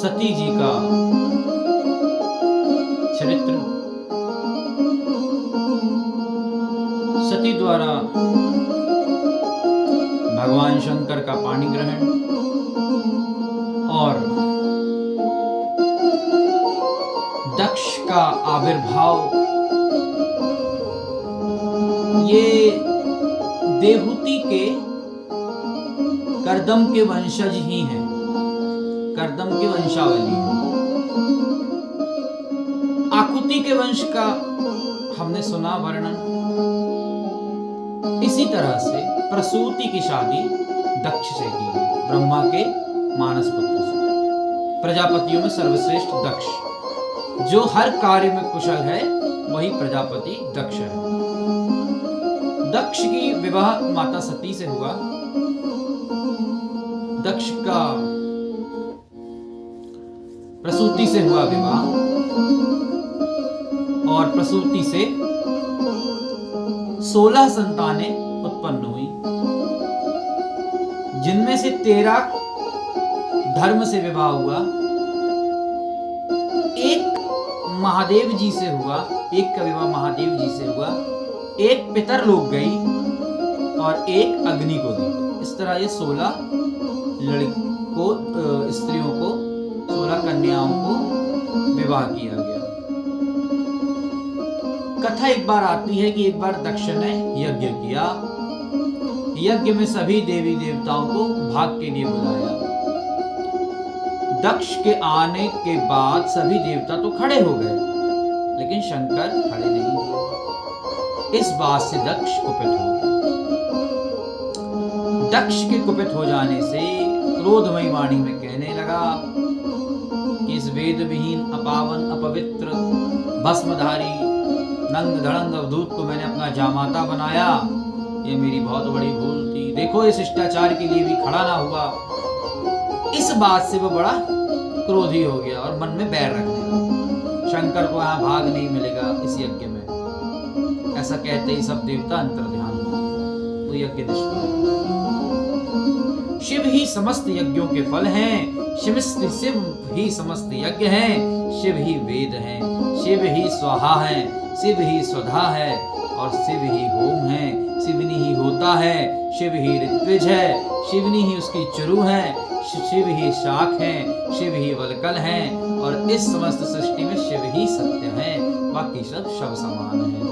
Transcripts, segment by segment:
सती जी का चरित्र। सती द्वारा भगवान शंकर का पाणी ग्रहण और दक्ष का आविर्भाव, ये देवहूति के कर्दम के वंशज ही हैं, कर्दम की वंशावली है। आकुति के वंश का हमने सुना वर्णन। इसी तरह से प्रसूति की शादी दक्ष से की गई, ब्रह्मा के मानस पुत्र से। प्रजापतियों में सर्वश्रेष्ठ दक्ष, जो हर कार्य में कुशल है वही प्रजापति दक्ष है। दक्ष की विवाह माता सती से हुआ। दक्ष का प्रसूति से हुआ विवाह और प्रसूति से 16 संतानें उत्पन्न हुई, जिनमें से 13 धर्म से विवाह हुआ, एक महादेव जी से हुआ, एक का विवाह महादेव जी से हुआ, एक पितरलोक गई और एक अग्नि को दी। इस तरह ये 16 स्त्रियों को, 16 कन्याओं को विवाह किया गया। कथा एक बार आती है कि एक बार दक्ष ने यज्ञ किया। यज्ञ में सभी देवी देवताओं को भाग के लिए बुलाया। दक्ष के आने के बाद सभी देवता तो खड़े हो गए, लेकिन शंकर खड़े नहीं हुए। इस बात से दक्ष कुपित हो गया। दक्ष के कुपित हो जाने से क्रोधमयी वाणी में कहने लगा कि इस वेद विहीन, अपावन, अपवित्र, भस्मधारी, नंग धड़ंग अवधूत को मैंने अपना जामाता बनाया। ये मेरी बहुत बड़ी भूल थी। देखो ये शिष्टाचार के लिए भी खड़ा ना हुआ। इस बात से वो बड़ा क्रोधी हो गया और मन में बैर रखने लगा। शंकर को यहाँ भाग नहीं मिलेगा इस यज्ञ में। ऐसा कहते ही सब देवता अंतर्ध्यान हुए, तो यज्ञ निष्फल। शिव ही समस्त यज्ञों के फल हैं, शिव ही समस्त यज्ञ हैं, शिव ही वेद हैं, शिव ही स्वाहा है, शिव ही स्वधा है और शिव ही होम है, शिवनी ही होता है, शिव ही ऋत्विज है, शिवनी ही उसकी चरु है, शिव ही शाख है, शिव ही वलकल है और इस समस्त सृष्टि में शिव ही सत्य है, बाकी सब शव समान है।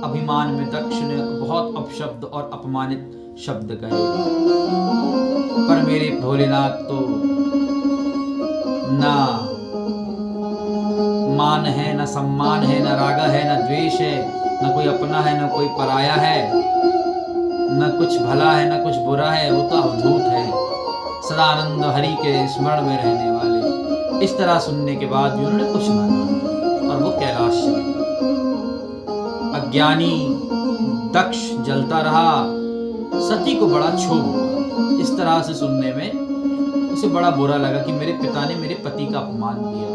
अभिमान में दक्ष ने बहुत अपशब्द और अपमानित शब्द कहे, पर मेरे भोलेनाथ तो ना मान है, न सम्मान है, न राग है, न द्वेष है, न कोई अपना है, न कोई पराया है, न कुछ भला है, न कुछ बुरा है। वो तो अवधूत है, सदानंद हरि के स्मरण में रहने वाले। इस तरह सुनने के बाद भी उन्होंने कुछ ना कहा और वो कैलाश चले। अज्ञानी दक्ष जलता रहा। सती को बड़ा क्षोभ हुआ। इस तरह से सुनने में उसे बड़ा बुरा लगा कि मेरे पिता ने मेरे पति का अपमान किया।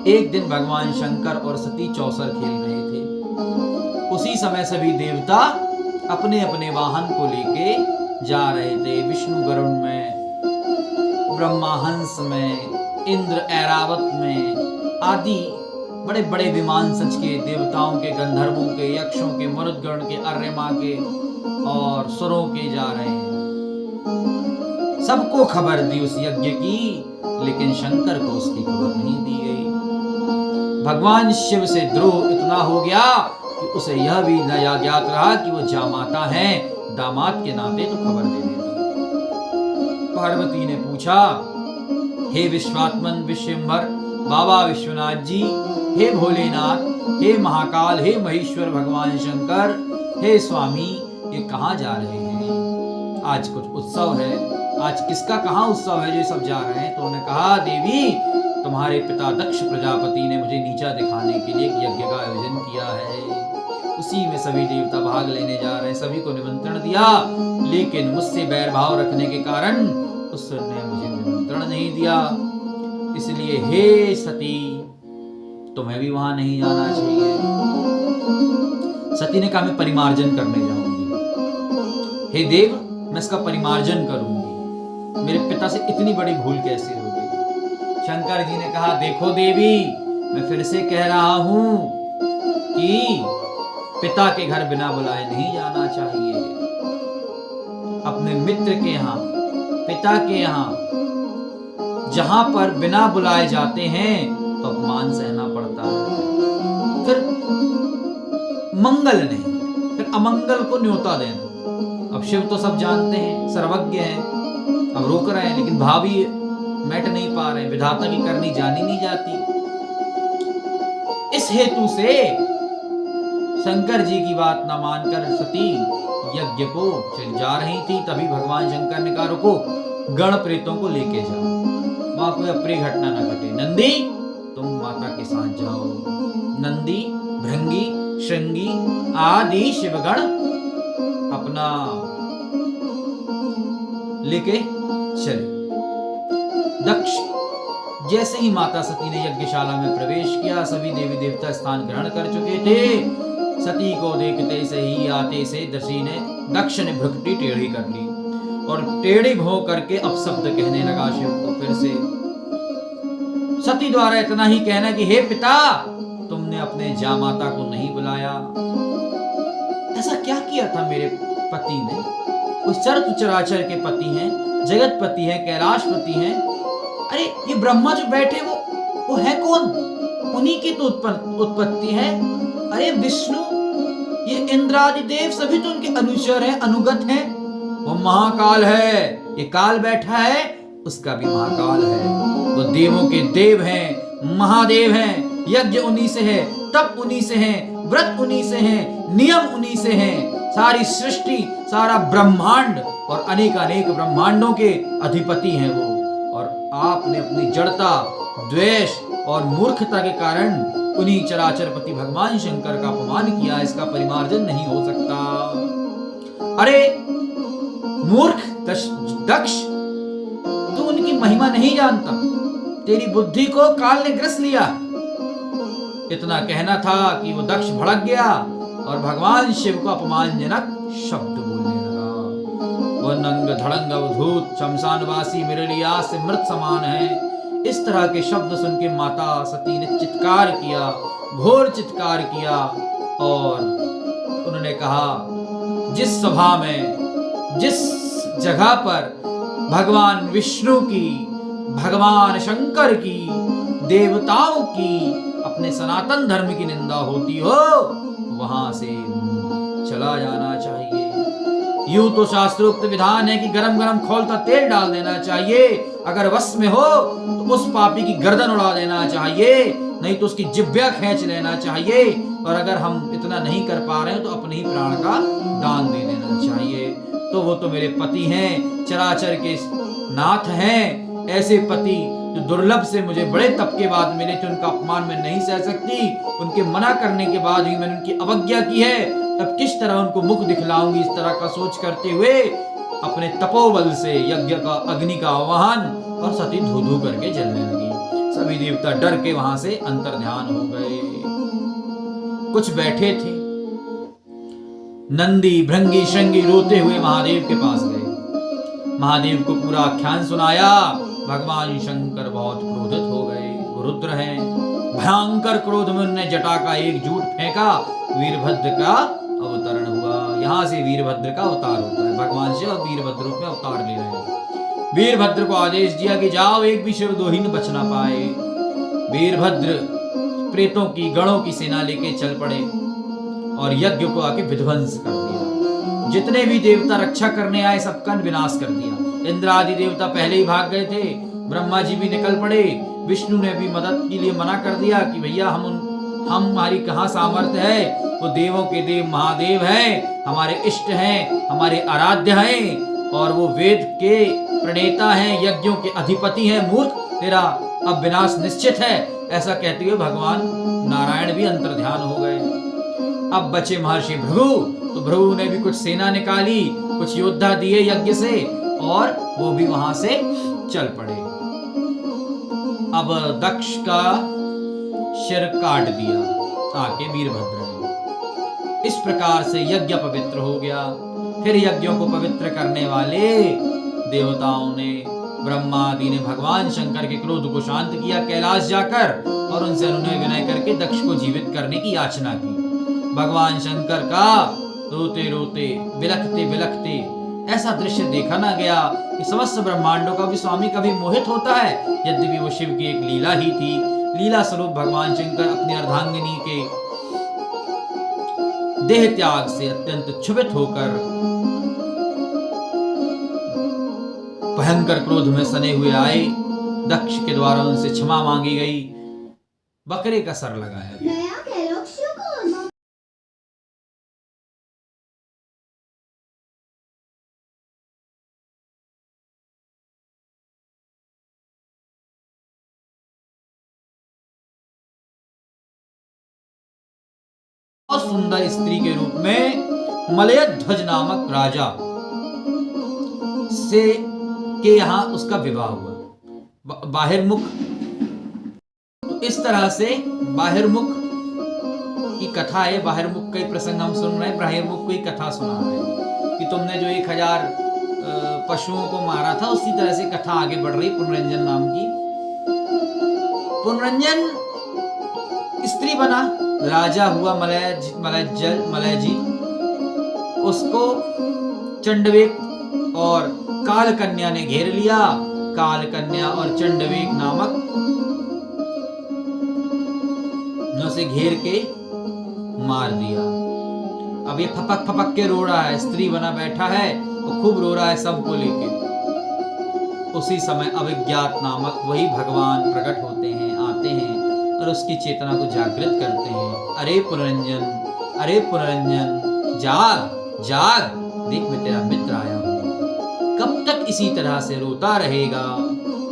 एक दिन भगवान शंकर और सती चौसर खेल रहे थे। उसी समय सभी देवता अपने अपने वाहन को लेके जा रहे थे। विष्णु गरुड़ में, ब्रह्मा हंस में, इंद्र ऐरावत में आदि बड़े बड़े विमान सज के, देवताओं के, गंधर्वों के, यक्षों के, मरुदगण के, अर्यमा के और सुरों के जा रहे हैं। सबको खबर दी उस यज्ञ की, लेकिन शंकर को उसकी खबर नहीं दी गई। भगवान शिव से द्रोह इतना हो गया कि उसे यह भी न ज्ञात रहा कि वो जामाता है। दामाद के नाते तो खबर दे देता। पार्वती ने पूछा, हे विश्वात्मन विश्वंभर बाबा विश्वनाथ जी, हे भोलेनाथ, हे महाकाल, हे महेश्वर भगवान शंकर, हे स्वामी, ये कहाँ जा रहे हैं? आज कुछ उत्सव है। आज किसका कहाँ उत्सव है जो सब जा रहे हैं? तो उन्होंने कहा, देवी तुम्हारे पिता दक्ष प्रजापति ने मुझे नीचा दिखाने के लिए यज्ञ का आयोजन किया है। उसी में सभी देवता भाग लेने जा रहे हैं। सभी को निमंत्रण दिया, लेकिन मुझसे बैर भाव रखने के कारण उसने मुझे निमंत्रण नहीं दिया। इसलिए हे सती, तुम्हें भी वहां नहीं जाना चाहिए। सती ने कहा, मैं परिमार्जन करने जाऊंगी। हे देव, मैं इसका परिमार्जन करूंगी। मेरे पिता से इतनी बड़ी भूल कैसे हो गई। शंकर जी ने कहा, देखो देवी, मैं फिर से कह रहा हूं कि पिता के घर बिना बुलाए नहीं जाना चाहिए। अपने मित्र के यहाँ, पिता के यहाँ जहां पर बिना बुलाए जाते हैं तो अपमान सहना पड़ता है, फिर मंगल नहीं, फिर अमंगल को न्योता देना। अब शिव तो सब जानते हैं, सर्वज्ञ हैं, अब रोक रहे हैं, लेकिन भावी मैट नहीं पा रहे, विधाता की करनी जानी नहीं जाती। इस हेतु से शंकर जी की बात न मानकर सती यज्ञ को चल जा रही थी। तभी भगवान शंकर ने कहा, रुको, गण प्रेतों को लेके जाओ, वहां कोई अप्रिय घटना न घटे। नंदी, तुम माता के साथ जाओ। नंदी, भृंगी, श्रृंगी आदि शिवगण अपना लेके चले। दक्ष जैसे ही माता सती ने यज्ञशाला में प्रवेश किया, सभी देवी देवता स्थान ग्रहण कर चुके थे। सती को देखते से ही आते से दक्ष ने भ्रुकुटी टेढ़ी कर ली और टेढ़ी भौं करके अपशब्द कहने लगा शिव को। फिर से सती द्वारा इतना ही कहना कि हे पिता, तुमने अपने जामाता को नहीं बुलाया। ऐसा क्या किया था मेरे पति ने? वो सर्व चराचर के पति हैं, जगत पति हैं, कैलाशपति हैं। अरे ये ब्रह्मा जो बैठे वो है कौन? उन्हीं की तो उत्पत्ति है। अरे विष्णु, ये इंद्रादि देव सभी तो उनके अनुचर हैं, अनुगत हैं। वो महाकाल है, ये काल बैठा है, उसका भी महाकाल है। वो देवों के देव हैं, महादेव हैं। यज्ञ उन्हीं से है, तप उन्हीं से है, व्रत उन्हीं से है, नियम उन्हीं से हैं। सारी सृष्टि, सारा ब्रह्मांड और अनेक ब्रह्मांडों के अधिपति हैं वो। और आपने अपनी जड़ता, द्वेष और मूर्खता के कारण उन्हीं चराचरपति भगवान शंकर का अपमान किया। इसका परिमार्जन नहीं हो सकता। अरे मूर्ख दक्ष, तू उनकी महिमा नहीं जानता, तेरी बुद्धि को काल ने ग्रस लिया। इतना कहना था कि वो दक्ष भड़क गया और भगवान शिव को अपमानजनक शब्द बोलने लगा। वह नंग धड़ंग अवधूत शमशानवासी मेरे लिए से मृत समान है। इस तरह के शब्द सुन के माता सती ने चित्कार किया, घोर चित्कार किया और उन्होंने कहा, जिस सभा में, जिस जगह पर भगवान विष्णु की, भगवान शंकर की, देवताओं की, अपने सनातन धर्म की निंदा होती हो, वहां से चला जाना चाहिए। यूं तो शास्त्रोक्त विधान है कि गरम गरम खौलता तेल डाल देना चाहिए। अगर वश में हो तो उस पापी की गर्दन उड़ा देना चाहिए, नहीं तो उसकी जिब्या खींच लेना चाहिए। और अगर हम इतना नहीं कर पा रहे हैं तो अपने ही प्राण का दान दे देना चाहिए। तो वो तो मेरे पति हैं, चराचर के नाथ हैं। ऐसे पति जो दुर्लभ से मुझे बड़े तप के बाद मिले थे, उनका अपमान मैं नहीं सह सकती। उनके मना करने के बाद भी मैंने उनकी अवज्ञा की है, तब किस तरह उनको मुख दिखलाऊंगी। इस तरह का सोच करते हुए अपने तपोबल से यज्ञ का अग्नि का आह्वान और सती धू धू करके जलने लगी। सभी देवता डर के वहां से अंतर्ध्यान हो गए। कुछ बैठे थे, नंदी, भृंगी, श्रृंगी रोते हुए महादेव के पास गए। महादेव को पूरा आख्यान सुनाया। भगवान शंकर बहुत क्रोधित हो गए। वो रुद्र हैं, भयंकर क्रोध में उन्होंने जटा का एक जूट फेंका। वीरभद्र का अवतरण हुआ। यहाँ से वीरभद्र का अवतार होता है। भगवान शिव वीरभद्र रूप में अवतार ले रहे हैं। वीरभद्र को आदेश दिया कि जाओ, एक भी शिवद्रोही न बच ना पाए। वीरभद्र प्रेतों की, गणों की सेना लेके चल पड़े और यज्ञ को आके विध्वंस कर दिया। जितने भी देवता रक्षा करने आए सबका विनाश कर दिया। इंद्र आदि देवता पहले ही भाग गए थे। ब्रह्मा जी भी निकल पड़े। विष्णु ने भी मदद के लिए मना कर दिया कि भैया हमारी कहाँ सामर्थ्य है। वो देवों के देव महादेव हैं, हमारे इष्ट हैं, हमारे आराध्य हैं और वो वेद के प्रणेता हैं, यज्ञों के अधिपति हैं। मूर्ख, तेरा अब विनाश निश्चित है। ऐसा कहते हुए भगवान नारायण भी अंतर्ध्यान हो गए। अब बचे महर्षि भृगु। तो भृगु ने भी कुछ सेना निकाली, कुछ योद्धा दिए यज्ञ से और वो भी वहां से चल पड़े। अब दक्ष का सिर काट दिया आके वीरभद्र ने। इस प्रकार से यज्ञ पवित्र हो गया। फिर यज्ञों को पवित्र करने वाले देवताओं ने, ब्रह्मा आदि ने भगवान शंकर के क्रोध को शांत किया कैलाश जाकर और उनसे अनुनय विनय करके दक्ष को जीवित करने की याचना की। भगवान शंकर का रोते रोते बिलखते बिलखते ऐसा दृश्य देखा ना गया कि समस्त ब्रह्मांडों का भी स्वामी कभी मोहित होता है। यद्यपि वो शिव की एक लीला ही थी। लीला स्वरूप भगवान शंकर अपनी अर्धांगिनी के देह त्याग से अत्यंत क्षुभित होकर भयंकर क्रोध में सने हुए आए। दक्ष के द्वारा उनसे क्षमा मांगी गई, बकरे का सर लगाया गया। बहुत सुंदर स्त्री के रूप में मलयध्वज नामक राजा से के यहाँ उसका विवाह हुआ। बाहिर्मुख, तो इस तरह से बाहिर्मुख की कथा है। बाहिर्मुख कई प्रसंग हम सुन रहे हैं, बाहिर्मुख की कथा सुना रहे हैं कि तुमने जो 1000 पशुओं को मारा था, उसी तरह से कथा आगे बढ़ रही। पुनरंजन नाम की पुनरंजन स्त्री बना, राजा हुआ मलय जी। उसको चंडवेक और काल कन्या ने घेर लिया। काल कन्या और चंडवेक नामक ने उसे घेर के मार दिया। अब ये फपक फपक के रो रहा है, स्त्री बना बैठा है, वो खूब रो रहा है सबको लेके। उसी समय अभिज्ञात नामक वही भगवान प्रकट होते हैं, आते हैं और उसकी चेतना को जागृत करते हैं। अरे पुनरंजन, अरे पुनरंजन, जाग जाग, देख मैं तेरा मित्र आया हूं। कब तक इसी तरह से रोता रहेगा?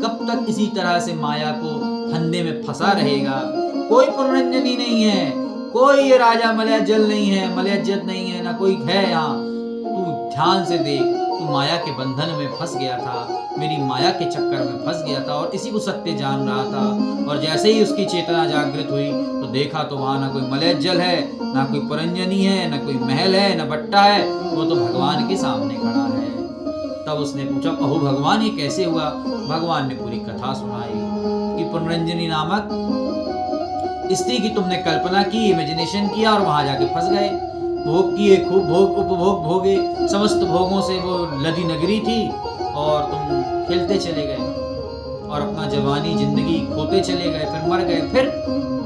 कब तक इसी तरह से माया को फंदे में फंसा रहेगा? कोई पुनरंजन ही नहीं है, कोई ये राजा मलयजल नहीं है, मलयजत नहीं है, ना कोई है यहाँ। तू ध्यान से देख, तू माया के बंधन में फंस गया था, मेरी माया के चक्कर में फंस गया था और इसी को सत्य जान रहा था। और जैसे ही उसकी चेतना जागृत हुई तो देखा तो वहां ना कोई मलयजल है, ना कोई पुरंजनी है, ना कोई महल है, ना बट्टा है, वो तो भगवान के सामने खड़ा है। तब उसने पूछा, अहो भगवान ये कैसे हुआ? भगवान ने पूरी कथा सुनाई कि पुनरंजनी नामक स्त्री की तुमने कल्पना की, इमेजिनेशन किया और वहां जाके फंस गए। भोग किए, खूब भोग उपभोग भोगे, समस्त भोगों से वो लदी नगरी थी और तुम खेलते चले गए और अपना जवानी जिंदगी खोते चले गए, फिर मर गए। फिर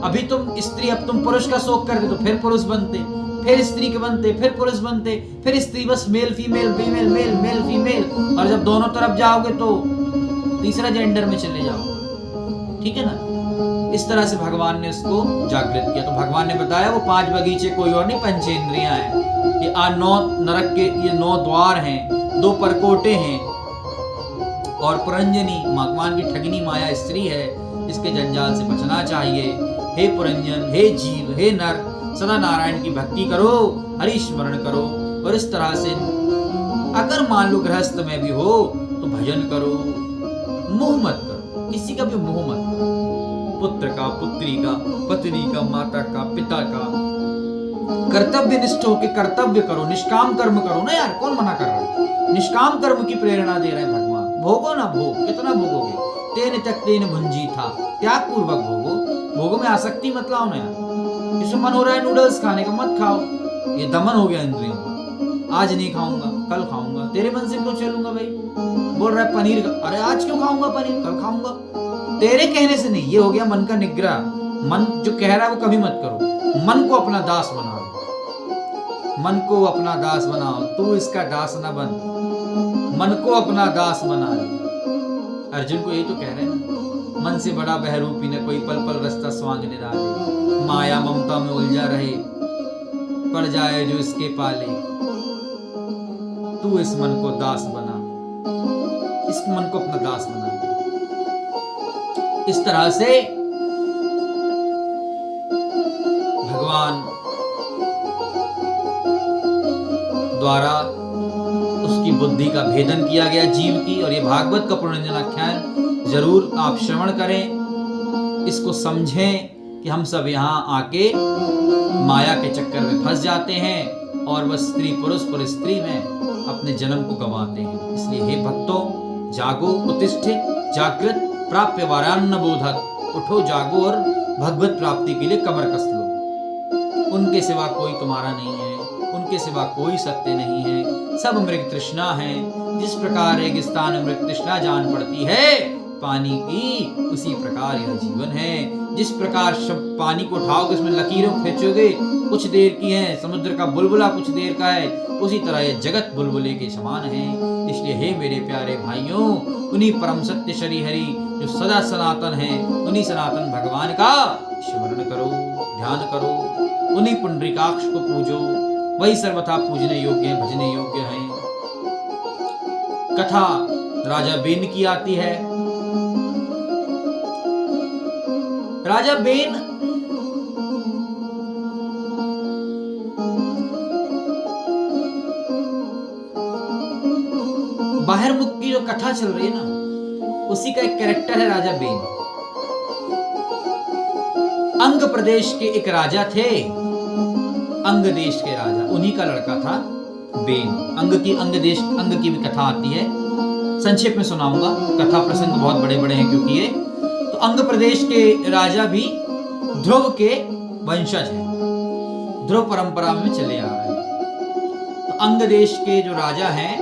अभी तुम स्त्री, अब तुम पुरुष का शोक करते तो फिर पुरुष बनते, फिर स्त्री के बनते, फिर पुरुष बनते, फिर स्त्री, बस male female female male male female. और जब दोनों तरफ जाओगे तो तीसरा जेंडर में चले जाओगे। ठीक है ना? इस तरह से भगवान ने उसको जागृत किया। तो भगवान ने बताया वो 5 बगीचे कोई और नहीं, पंचेंद्रियां हैं। ये 9 नरक के ये 9 द्वार हैं, 2 परकोटे हैं। और पुरंजनी भगवान की ठगनी माया स्त्री है, इसके जंजाल से बचना चाहिए। हे पुरंजन, हे जीव, हे नर, सदा नारायण की भक्ति करो, हरि स्मरण करो। और इस तरह से अगर मान लो गृहस्थ में भी हो तो भजन करो, मोह मत करो, किसी का भी मोह मत करो। पुत्र का, पुत्री का, पत्नी का, माता का, पिता का, कर्तव्य निष्ठ होकर कर्तव्य करो, निष्काम कर्म करो ना यार। कौन मना कर रहा है? निष्काम कर्म की प्रेरणा दे रहे हैं भगवान। भोगो ना, भोग कितना भोगोगे? तेन त्यक्तेन भुंजी था, त्याग पूर्वक भोगो। भोगो में आसक्ति मत लाओ ना यार। इसमें मन हो रहा है नूडल्स खाने का, मत खाओ, ये दमन हो गया इंद्रियों का। आज नहीं खाऊंगा, कल खाऊंगा, तेरे मन से क्यों चलूंगा भाई? बोल रहा है पनीर का, अरे आज क्यों खाऊंगा पनीर, कल खाऊंगा, तेरे कहने से नहीं। ये हो गया मन का निग्रह। मन जो कह रहा है वो कभी मत करो। मन को अपना दास बनाओ, मन को अपना दास बनाओ, तू इसका दास ना बन, मन को अपना दास बना ले। अर्जुन को यही तो कह रहे हैं ना, मन से बड़ा बहरूपी न कोई, पल पल रास्ता स्वांग निराले। माया ममता में उलझा रहे, पड़ जाए जो इसके पाले। तू इस मन को दास बना, इस मन को अपना दास बना। इस तरह से भगवान द्वारा उसकी बुद्धि का भेदन किया गया जीव की। और ये भागवत का पुनरंजन आख्यान जरूर आप श्रवण करें, इसको समझें कि हम सब यहाँ आके माया के चक्कर में फंस जाते हैं और बस स्त्री पुरुष पर स्त्री में अपने जन्म को गंवाते हैं। इसलिए हे भक्तों, जागो उत्तिष्ठित जागृत प्राप्य वारान्न बोधक, उठो जागो और भगवत प्राप्ति के लिए कमर कस लो। उनके सिवा कोई तुम्हारा नहीं है, उनके सिवा कोई सत्य नहीं है, सब मृग तृष्णा है। जिस प्रकार रेगिस्तान में मृग तृष्णा जान पड़ती है पानी की, उसी प्रकार यह जीवन है। जिस प्रकार पानी को उठाओगे, उसमें लकीरों खींचोगे, कुछ देर की है, समुद्र का बुलबुला कुछ देर का है, उसी तरह यह जगत बुलबुले के समान है। इसलिए हे मेरे प्यारे भाइयों, उन्हीं परम सत्य श्री हरि जो सदा सनातन है, उन्हीं सनातन भगवान का स्मरण करो, ध्यान करो, उन्हीं पुंडरीकाक्ष को पूजो, वही सर्वथा पूजने योग्य है, भजने योग्य है। कथा राजा बेन की आती है। राजा बेन बाहर मुख की जो कथा चल रही है ना, उसी का एक कैरेक्टर है राजा बेन। अंग प्रदेश के एक राजा थे, अंग देश के राजा, उन्हीं का लड़का था बेन। अंग की भी कथा आती है, संक्षेप में सुनाऊंगा, कथा प्रसंग बहुत बड़े बड़े हैं क्योंकि ये तो अंग प्रदेश के राजा भी ध्रुव के वंशज हैं, ध्रुव परंपरा में चले आ रहे हैं। तो अंग देश के जो राजा हैं,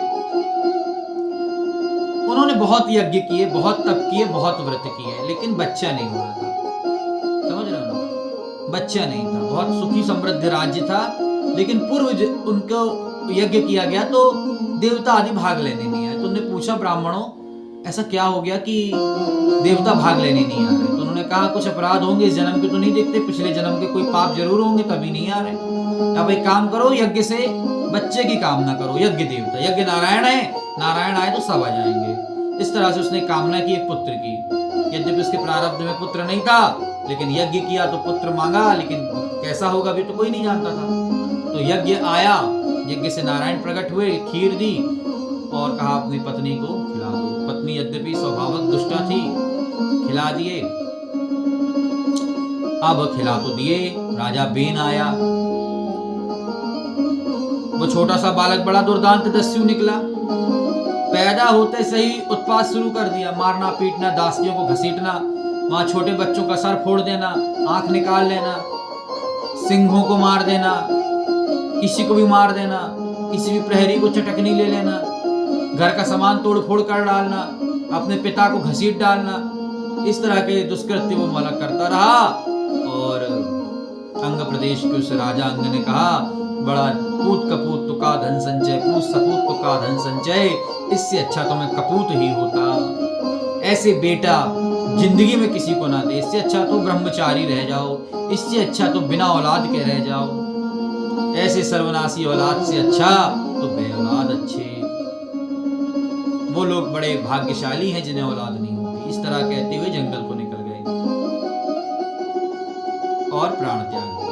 उन्होंने बहुत यज्ञ किए, बहुत तप किए, बहुत व्रत किए, लेकिन बच्चा नहीं हो रहा था। समझ रहे हो ना, बच्चा नहीं था। बहुत सुखी समृद्ध राज्य था, लेकिन पूर्व उनको यज्ञ किया गया तो देवता आदि भाग लेने नहीं आए। तो उन्होंने पूछा ब्राह्मणों, ऐसा क्या हो गया कि देवता भाग लेने नहीं आ रहे? तो उन्होंने कहा कुछ अपराध होंगे, इस जन्म के तो नहीं देखते, पिछले जन्म के कोई पाप जरूर होंगे तभी नहीं आ रहे। अब एक काम करो, यज्ञ से बच्चे की कामना करो। यज्ञ देवता, यज्ञ नारायण है, नारायण आए तो सब आ जाएंगे। इस तरह से उसने कामना की एक पुत्र की। यद्यपि उसके प्रारब्ध में पुत्र नहीं था, लेकिन यज्ञ किया तो पुत्र मांगा, लेकिन कैसा होगा अभी तो कोई नहीं जानता था। तो यज्ञ आया, यज्ञ से नारायण प्रकट हुए, खीर दी और कहा अपनी पत्नी को खिला दो। पत्नी यद्यपि स्वभावक दुष्टा थी, खिला दिए। अब खिला तो दिए, राजा बेन आया। वो छोटा सा बालक बड़ा दुर्दांत दस्यु निकला। पैदा होते से ही उत्पात शुरू कर दिया, मारना पीटना, दासियों को घसीटना, वहां छोटे बच्चों का सर फोड़ देना, आंख निकाल लेना, सिंहों को मार देना, किसी को भी मार देना, किसी भी प्रहरी को चटकनी ले लेना, घर का सामान तोड़ फोड़ कर डालना, अपने पिता को घसीट डालना। इस तरह के दुष्कृत्य वो माला करता रहा। और अंग प्रदेश के उस राजा अंग ने कहा, बड़ा पूत कपूत तो का धन संचय, पूत सपूत तो का धन संचय, इससे अच्छा तो मैं कपूत ही होता। ऐसे बेटा जिंदगी में किसी को ना दे, इससे अच्छा तो ब्रह्मचारी रह जाओ, इससे अच्छा तो बिना औलाद के रह जाओ। ऐसे सर्वनाशी औलाद से अच्छा तो बे औलाद अच्छे। वो लोग बड़े भाग्यशाली हैं जिन्हें औलाद नहीं होती। इस तरह कहते हुए जंगल को निकल गए और प्राण त्याग दिए।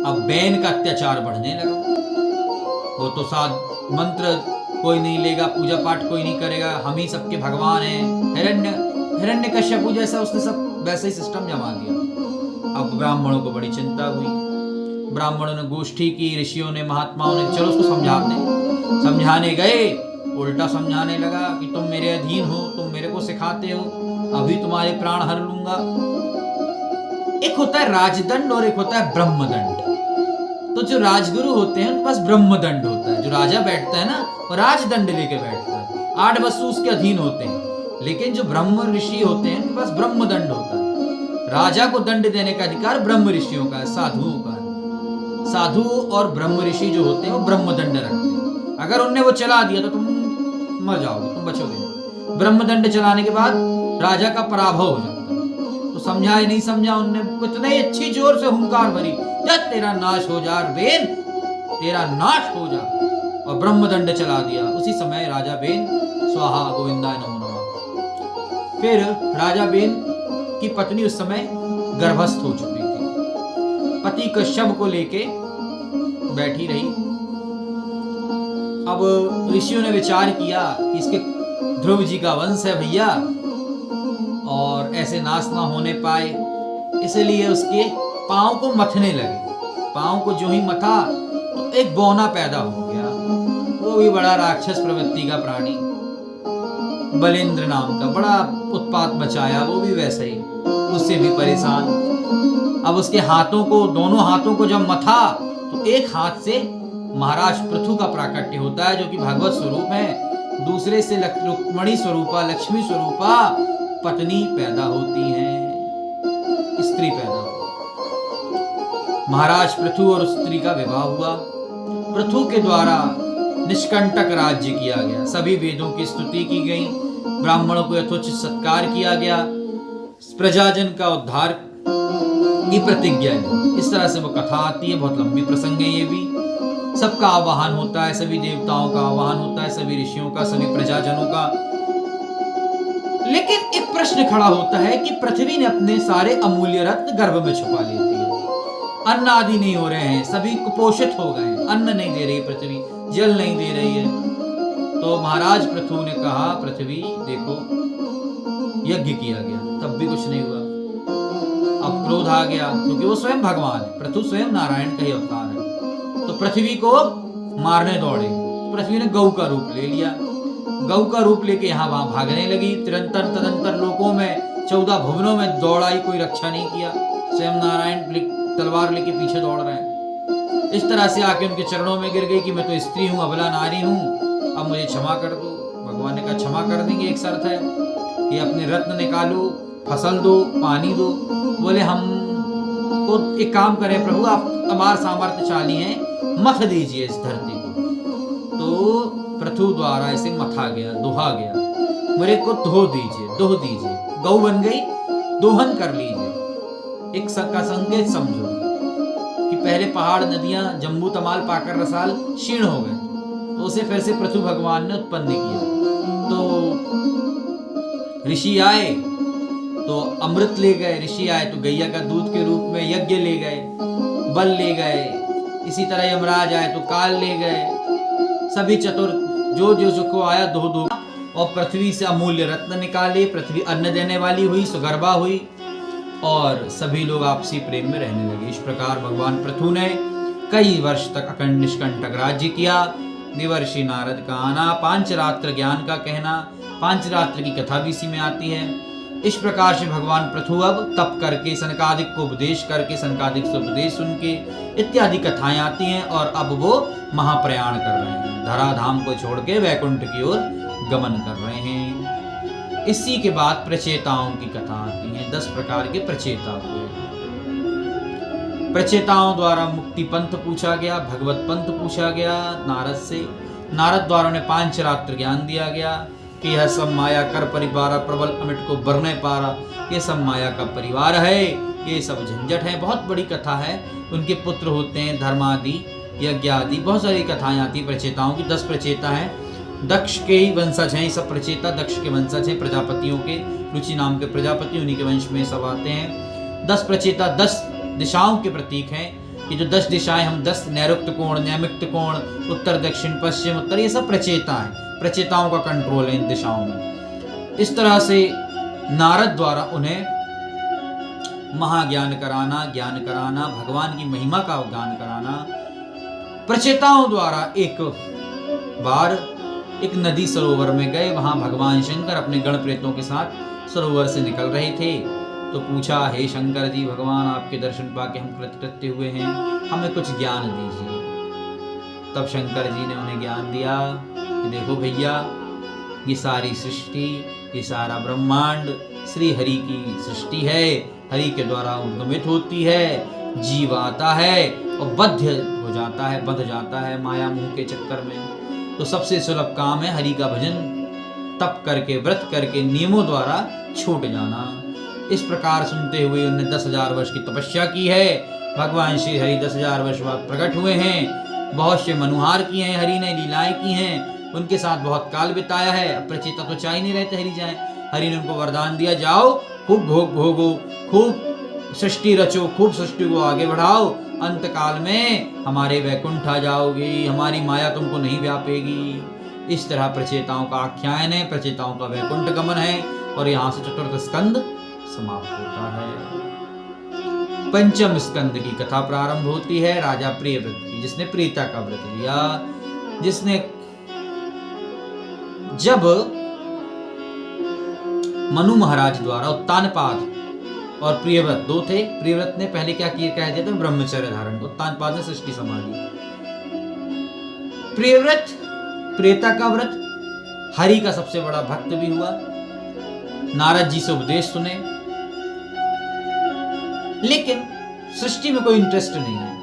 अब बैन का अत्याचार बढ़ने लगा। वो तो साथ मंत्र कोई नहीं लेगा, पूजा पाठ कोई नहीं करेगा, हम ही सबके भगवान हैं। हिरण्यकश्यप जैसा उसने सब वैसा ही सिस्टम जमा दिया। अब ब्राह्मणों को बड़ी चिंता हुई। ब्राह्मणों ने गोष्ठी की, ऋषियों ने, महात्माओं ने, चलो उसको समझाने गए। उल्टा समझाने लगा कि तुम मेरे अधीन हो, तुम मेरे को सिखाते हो, अभी तुम्हारे प्राण हर लूंगा। एक होता है राजदंड और एक होता है ब्रह्मदंड। तो जो राजगुरु होते हैं उनके पास ब्रह्मदंड होता है। जो राजा बैठता है ना, वो राजदंड लेके बैठता है, 8 वसु उसके अधीन होते हैं। लेकिन जो ब्रह्म ऋषि होते हैं उनके पास ब्रह्मदंड होता है। राजा को दंड देने का अधिकार ब्रह्म ऋषियों का है, साधुओं का है। साधु और ब्रह्म ऋषि जो होते हैं वो ब्रह्मदंड रखते हैं। अगर उनने वो चला दिया तो तुम मर जाओगे, तुम बचोगे नहीं। ब्रह्मदंड चलाने के बाद राजा का पराभव हो जाता है। तो समझा ही नहीं समझा उनने, इतने अच्छी जोर से हुंकार भरी, जब तेरा नाश हो जा बेन, तेरा नाश हो जा, और ब्रह्मदंड चला दिया। उसी समय राजा बेन स्वाहा गोविंदाय नमो नमः। फिर राजा बेन की पत्नी उस समय गर्भस्थ हो चुकी थी, पति के शव को लेके बैठी रही। अब ऋषियों ने विचार किया कि इसके ध्रुव जी का वंश है भैया, और ऐसे नाश ना होने पाए, इसलिए उसके पांव को मथने लगे। पांव को जो ही मथा तो एक बौना पैदा हो गया। वो भी बड़ा राक्षस प्रवृत्ति का प्राणी, बलेंद्र नाम का बड़ा उत्पात मचाया, वो भी वैसा ही, उससे भी परेशान। अब उसके हाथों को, दोनों हाथों को जब मथा तो एक हाथ से महाराज पृथु का प्राकट्य होता है जो कि भगवत स्वरूप है, दूसरे से रुक्मणी स्वरूपा, लक्ष्मी स्वरूपा पत्नी पैदा होती है, स्त्री पैदा होती। महाराज पृथु और स्त्री का विवाह हुआ। पृथु के द्वारा निष्कंटक राज्य किया गया, सभी वेदों की स्तुति की गई, ब्राह्मणों को यथोचित सत्कार किया गया, प्रजाजन का उद्धार की प्रतिज्ञा ली। इस तरह से वो कथा आती है, बहुत लंबी प्रसंग है ये भी। सबका आवाहन होता है, सभी देवताओं का आवाहन होता है, सभी ऋषियों का, सभी प्रजाजनों का। लेकिन एक प्रश्न खड़ा होता है कि पृथ्वी ने अपने सारे अमूल्य रत्न गर्भ में छुपा लेती है, अन्न आदि नहीं हो रहे हैं, सभी कुपोषित हो गए, अन्न नहीं दे रही पृथ्वी, जल नहीं दे रही है। तो महाराज पृथु ने कहा, पृथ्वी देखो, यज्ञ किया गया तब भी कुछ नहीं हुआ। अब क्रोध आ गया, क्योंकि वो स्वयं भगवान है, पृथु स्वयं नारायण का ही अवतार है। तो पृथ्वी को मारने दौड़े। पृथ्वी ने गौ का रूप ले लिया, गौ का रूप लेके यहाँ वहां भागने लगी। तदंतर लोकों में 14 भुवनों में दौड़ाई, कोई रक्षा नहीं किया, स्वयं नारायण तलवार लेके पीछे दौड़ रहे हैं। इस तरह से आके उनके चरणों में गिर गई कि मैं तो स्त्री हूँ, अबला नारी हूँ, अब मुझे क्षमा कर दो। भगवान ने कहा क्षमा कर देंगे, एक शर्त है, ये अपने रत्न निकालो, फसल दो, पानी दो। बोले हम तो एक काम करें प्रभु, आप अपार सामर्थ्यशाली हैं, मथ दीजिए इस धरती को। तो पृथु द्वारा इसे मथा गया, दुहा गया, मेरे को धो दीजिए, दोह दीजिए, गौ बन गई, दोहन कर लीजिए। एक का संकेत समझो कि पहले पहाड़, नदियां, जम्बू तमाल, पाकर रसाल क्षीण हो गए, तो उसे फिर से पृथु भगवान ने उत्पन्न किया। तो ऋषि आए तो अमृत ले गए, ऋषि आए तो गैया का दूध के रूप में यज्ञ ले गए, बल ले गए। इसी तरह यमराज आए तो काल ले गए। सभी चतुर जो जो को आया दो दो, और पृथ्वी से अमूल्य रत्न निकाले। पृथ्वी अन्न देने वाली हुई, सुगर्भा हुई, और सभी लोग आपसी प्रेम में रहने लगे। इस प्रकार भगवान पृथु ने कई वर्ष तक अखंड निष्कंटक राज्य किया। देवर्षि नारद का आना, पांचरात्र ज्ञान का कहना, पांचरात्र की कथा भी इसी में आती है। इस प्रकार से भगवान पृथु अब तप करके, सनकादिक को उपदेश करके, सनकादिक से उपदेश सुन के इत्यादि कथाएं आती हैं, और अब वो महाप्रयाण कर रहे हैं, धराधाम को छोड़ के वैकुंठ की ओर गमन कर रहे हैं। इसी के बाद प्रचेताओं की कथा आती है। 10 प्रकार के प्रचेता हुए। प्रचेताओं द्वारा मुक्ति पंथ पूछा गया, भगवत पंथ पूछा गया नारद से। नारद द्वारा उन्हें पांचरात्र ज्ञान दिया गया कि यह सब माया कर परिवार, प्रबल अमिट को बरने पारा, ये सब माया का परिवार है, ये सब झंझट है। बहुत बड़ी कथा है। उनके पुत्र होते हैं, धर्मादि, यज्ञ आदि, बहुत सारी कथाएं आती हैं प्रचेताओं की। 10 प्रचेता हैं, दक्ष के ही वंशज हैं सब प्रचेता, दक्ष के वंशज हैं, प्रजापतियों के, रुचि नाम के प्रजापति, उन्हीं के वंश में सब आते हैं। 10 प्रचेता 10 दिशाओं के प्रतीक हैं। ये जो 10 दिशाएं, हम 10 नैऋत्य कोण, नैमित्त कोण, उत्तर, दक्षिण, पश्चिम, उत्तर, ये सब प्रचेता हैं। प्रचेताओं का कंट्रोल है इन दिशाओं में। इस तरह से नारद द्वारा उन्हें महाज्ञान कराना, ज्ञान कराना, भगवान की महिमा का ज्ञान कराना। प्रचेताओं द्वारा एक बार एक नदी सरोवर में गए, वहां भगवान शंकर अपने गण प्रेतों के साथ सरोवर से निकल रहे थे। तो पूछा, हे शंकर जी, भगवान आपके दर्शन पाके हम कृतकृत्य हुए हैं, हमें कुछ ज्ञान दीजिए। तब शंकर जी ने उन्हें ज्ञान दिया कि देखो भैया, ये सारी सृष्टि, ये सारा ब्रह्मांड श्री हरि की सृष्टि है, हरि के द्वारा उद्गमित होती है। जीव आता है और बद्ध हो जाता है, बंध जाता है माया मोह के चक्कर में। तो सबसे सुलभ काम है हरि का भजन, तप करके, व्रत करके, नियमों द्वारा छूट जाना। इस प्रकार सुनते हुए उन्होंने 10,000 वर्ष की तपस्या की है। भगवान श्री हरि 10,000 वर्ष बाद प्रकट हुए हैं। बहुत से मनुहार किए हैं, हरि ने लीलाएं की हैं, उनके साथ बहुत काल बिताया है। अब प्रचेता तो चाह ही नहीं रहते हरि जाए। हरि ने उनको वरदान दिया, जाओ खूब भोग भोगो, खूब सृष्टि रचो, खूब सृष्टि को आगे बढ़ाओ, अंत काल में हमारे वैकुंठ आ जाओगे, हमारी माया तुमको नहीं व्यापेगी। इस तरह प्रचेताओं का आख्यान है, प्रचेताओं का वैकुंठ गमन है, और यहाँ से चतुर्थ स्कंद समाप्त होता है। पंचम स्कंद की कथा प्रारंभ होती है राजा प्रियव्रत की, जिसने प्रीता का व्रत लिया, जिसने जब मनु महाराज द्वारा उत्तानपाद और प्रियव्रत दो थे। प्रियव्रत ने पहले क्या किया, कह दिया था ब्रह्मचर्य धारण, उत्तानपाद ने सृष्टि संभाली। प्रियव्रत प्रेता का व्रत, हरि का सबसे बड़ा भक्त भी हुआ, नारद जी से उपदेश सुने, लेकिन सृष्टि में कोई इंटरेस्ट नहीं है।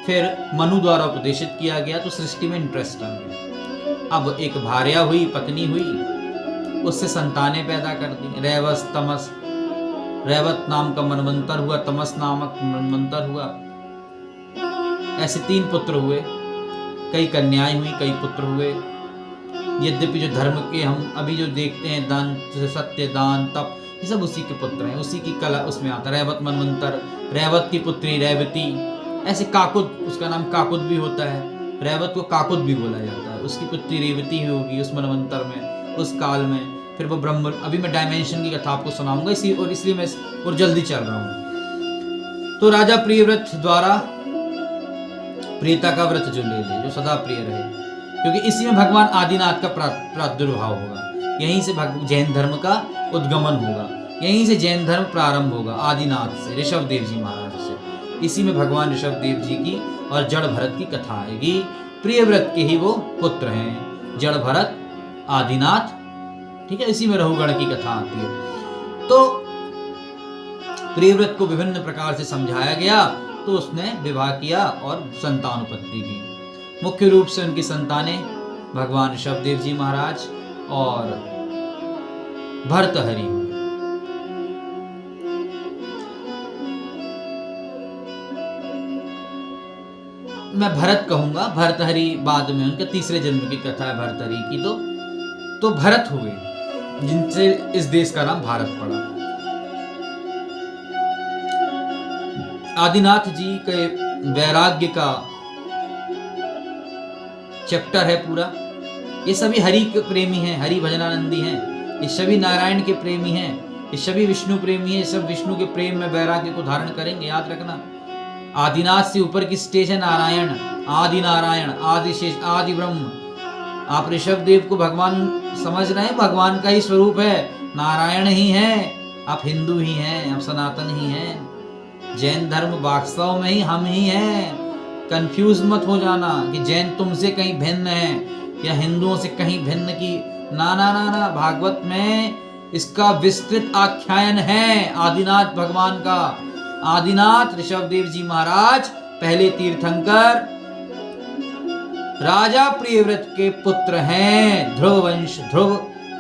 फिर मनु द्वारा उपदेशित किया गया तो सृष्टि में इंटरेस्ट आ गया। अब एक भार्या हुई, पत्नी हुई, उससे संतानें पैदा कर दी। रैवस, तमस, रैवत नाम का मनवंतर हुआ, तमस नामक मनवंतर हुआ। ऐसे 3 पुत्र हुए, कई कन्याएं हुई, कई पुत्र हुए। यद्यपि जो धर्म के हम अभी जो देखते हैं, दान, सत्य, दान, तप, ये सब उसी के पुत्र हैं, उसी की कला उसमें आता है। रैवत मनवंतर, रैवत की पुत्री रैवती, ऐसे काकुद, उसका नाम काकुद भी होता है, रैवत को काकुद भी बोला जाता है। उसकी पुत्री रेवती होगी उस मनवंतर में, उस काल में। फिर वो ब्रह्म, अभी मैं डायमेंशन की कथा आपको सुनाऊंगा, इसलिए मैं और जल्दी चल रहा हूं। तो राजा प्रियव्रत द्वारा प्रियता का व्रत जो ले, जो सदा प्रिय रहे, क्योंकि इसी में भगवान आदिनाथ का प्रादुर्भाव होगा। यहीं से जैन धर्म का उद्गमन होगा, यहीं से जैन धर्म प्रारंभ होगा, आदिनाथ से, ऋषभ देव जी महाराज से। इसी में भगवान ऋषभ देव जी की और जड़ भरत की कथा आएगी। प्रियव्रत के ही वो पुत्र हैं, जड़ भरत, आदिनाथ, ठीक है। इसी में रहुगण की कथा आती है। तो प्रियव्रत को विभिन्न प्रकार से समझाया गया, तो उसने विवाह किया और संतानोत्पत्ति की। मुख्य रूप से उनकी संतानें भगवान ऋषभदेव जी महाराज और भर्तहरि। मैं भरत कहूंगा, भर्तहरि बाद में, उनके तीसरे जन्म की कथा है भर्तहरि की। तो भरत हुए, जिनसे इस देश का नाम भारत पड़ा। आदिनाथ जी के वैराग्य का चैप्टर है पूरा। ये सभी हरि के प्रेमी हैं, हरि भजनानंदी हैं, ये सभी नारायण के प्रेमी हैं, ये सभी विष्णु प्रेमी हैं, सब विष्णु के प्रेम में वैराग्य को धारण करेंगे, याद रखना। आदिनाथ से ऊपर की स्टेज है नारायण, आदि नारायण, आदि शेष, आदि ब्रह्म। आप ऋषभ देव को भगवान समझ रहे हैं, भगवान का ही स्वरूप है, नारायण ही है। आप हिंदू ही हैं, आप सनातन ही हैं। जैन धर्म वास्तव में ही हम ही हैं। कंफ्यूज मत हो जाना कि जैन तुमसे कहीं भिन्न है या हिंदुओं से कहीं भिन्न की, ना ना ना ना। भागवत में इसका विस्तृत आख्यान है आदिनाथ भगवान का। आदिनाथ ऋषभदेव जी महाराज पहले तीर्थंकर राजा प्रियव्रत के पुत्र हैं। ध्रुव वंश, ध्रुव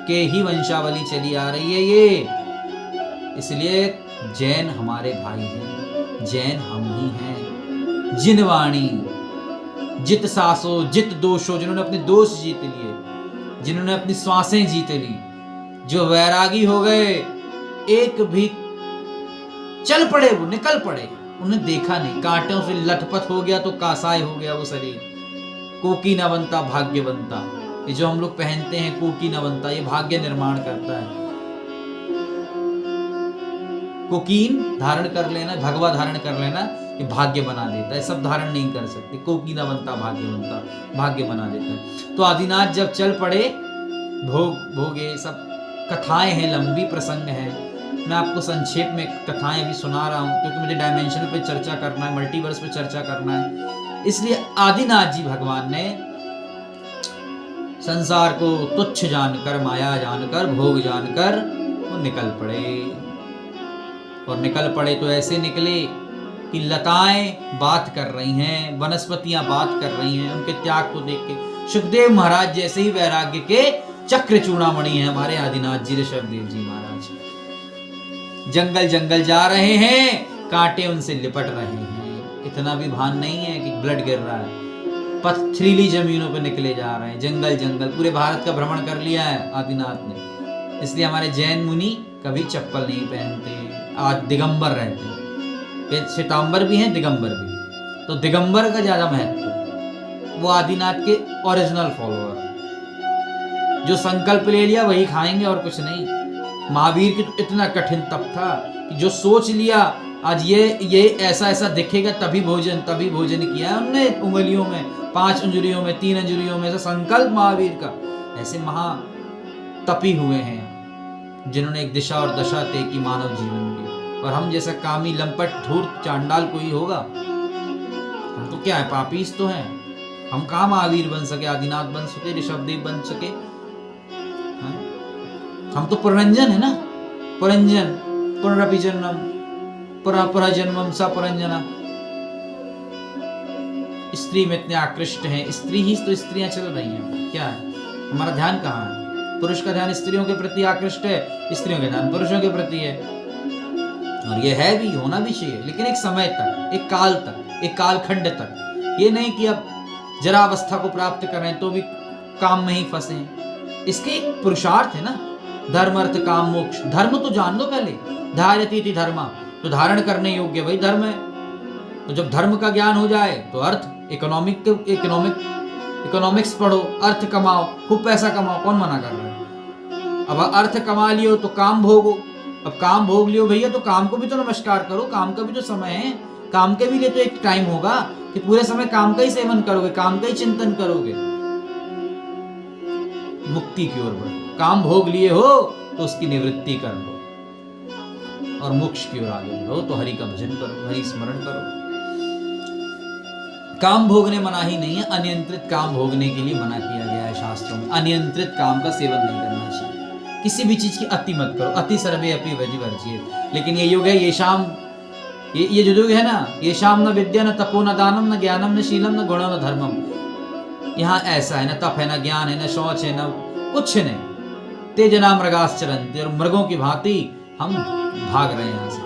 के ही वंशावली चली आ रही है ये। इसलिए जैन हमारे भाई हैं, जैन हम ही हैं। जिनवाणी, जित सासो, जित दोषो, जिन्होंने अपने दोष जीत लिए, जिन्होंने अपनी श्वासें जीत ली, जो वैरागी हो गए, एक भी चल पड़े, वो निकल पड़े, उन्हें देखा नहीं, कांटों से लथपथ हो गया तो कासाय हो गया वो शरीर। कोकी न बनता भाग्य बनता, ये जो हम लोग पहनते हैं कोकी न बनता, ये भाग्य निर्माण करता है। कोकीन धारण कर लेना, भगवा धारण कर लेना, ये भाग्य बना देता है। सब धारण नहीं कर सकते। कोकी न बनता भाग्य बनता, भाग्य बना देता है। तो आदिनाथ जब चल पड़े, भोगे, सब कथाएं हैं, लंबी प्रसंग है। मैं आपको संक्षेप में कथाएं भी सुना रहा हूं, क्योंकि मुझे डायमेंशन पे चर्चा करना है, मल्टीवर्स पे चर्चा करना है। इसलिए आदिनाथ जी भगवान ने संसार को तुच्छ जानकर, माया जानकर, भोग जानकर वो निकल पड़े। और निकल पड़े तो ऐसे निकले कि लताएं बात कर रही हैं, वनस्पतियां बात कर रही हैं उनके त्याग को देख के। सुखदेव महाराज जैसे ही वैराग्य के चक्र चूड़ामणि हैं हमारे आदिनाथ जी ऋषभदेव जी महाराज। जंगल जंगल जा रहे हैं, कांटे उनसे लिपट रहे हैं, इतना भी भान नहीं है कि ब्लड गिर रहा है। पथरीली जमीनों पे निकले जा रहे हैं, जंगल जंगल। पूरे भारत का भ्रमण कर लिया है आदिनाथ ने। इसलिए हमारे जैन मुनि कभी चप्पल नहीं पहनते, आज दिगंबर रहते हैं। श्वेतांबर भी हैं, दिगंबर भी। तो दिगंबर का ज्यादा महत्व, वो आदिनाथ के ओरिजिनल फॉलोअर, जो संकल्प ले लिया वही खाएंगे और कुछ नहीं। महावीर की तो इतना कठिन तप था कि जो सोच लिया आज ये ऐसा ऐसा दिखेगा तभी भोजन किया उनने। उंगलियों में, 5 अंजुरियों में, 3 अंजुरियों में, ऐसा संकल्प महावीर का। ऐसे महा तपी हुए हैं। जिन्होंने एक दिशा और दशा तय की मानव जीवन की। और हम जैसा कामी लंपट धूर्त चांडाल कोई होगा? हम तो क्या है, पापीस तो हैं। हम कहाँ महावीर बन सके, आदिनाथ बन सके, ऋषभदेव बन सके? हम तो पुरंजन है ना, पुरंजन, पुनरपि जन्मम, पुरा जन्मम सा पुरंजना। स्त्री में इतने आकृष्ट हैं, स्त्री ही तो स्त्रियां चल रही हैं। क्या है, हमारा ध्यान कहाँ है? पुरुष का ध्यान स्त्रियों के प्रति आकृष्ट है, स्त्रियों का ध्यान पुरुषों के प्रति है। और ये है भी, होना भी चाहिए, लेकिन एक समय तक, एक काल तक, एक कालखंड तक। ये नहीं कि अब जरा अवस्था को प्राप्त कर रहे हैं तो भी काम में ही फंसे हैं। इसके एक पुरुषार्थ है ना, धर्म अर्थ काम मोक्ष। धर्म तो जान लो पहले, धारयति धर्मा, तो धारण करने योग्य वही धर्म है। तो जब धर्म का ज्ञान हो जाए तो अर्थ, इकोनॉमिक्स पढ़ो, अर्थ कमाओ, खूब पैसा कमाओ, कौन मना कर रहा है? अब अर्थ कमा लियो तो काम भोगो। अब काम भोग लियो भैया, तो काम को भी तो नमस्कार करो, काम का भी तो समय है। काम के भी लिए तो एक टाइम होगा कि पूरे समय काम का ही सेवन करोगे, काम का ही चिंतन करोगे। मुक्ति की ओर बढ़ो। काम भोग लिए हो तो उसकी निवृत्ति कर लो, और मोक्ष की ओर आगे बढ़ो तो हरि का भजन करो, हरि स्मरण करो। काम भोगने मना ही नहीं है, अनियंत्रित काम भोगने के लिए मना किया गया है शास्त्रों में। अनियंत्रित काम का सेवन नहीं करना चाहिए, किसी भी चीज की अति मत करो। अति सर्वे अपि वर्जित। लेकिन ये युग है, ये शाम, ये जो युग है ना, ये शाम न विद्या न तपो न दानम न ज्ञानम न शीलम न गुणो न धर्मम। यहाँ ऐसा है, न तप है, न ज्ञान है, न शौच है, न कुछ नहीं। तेजना मृगाश्चरन्ति, और मृगों की भांति हम भाग रहे हैं यहाँ से।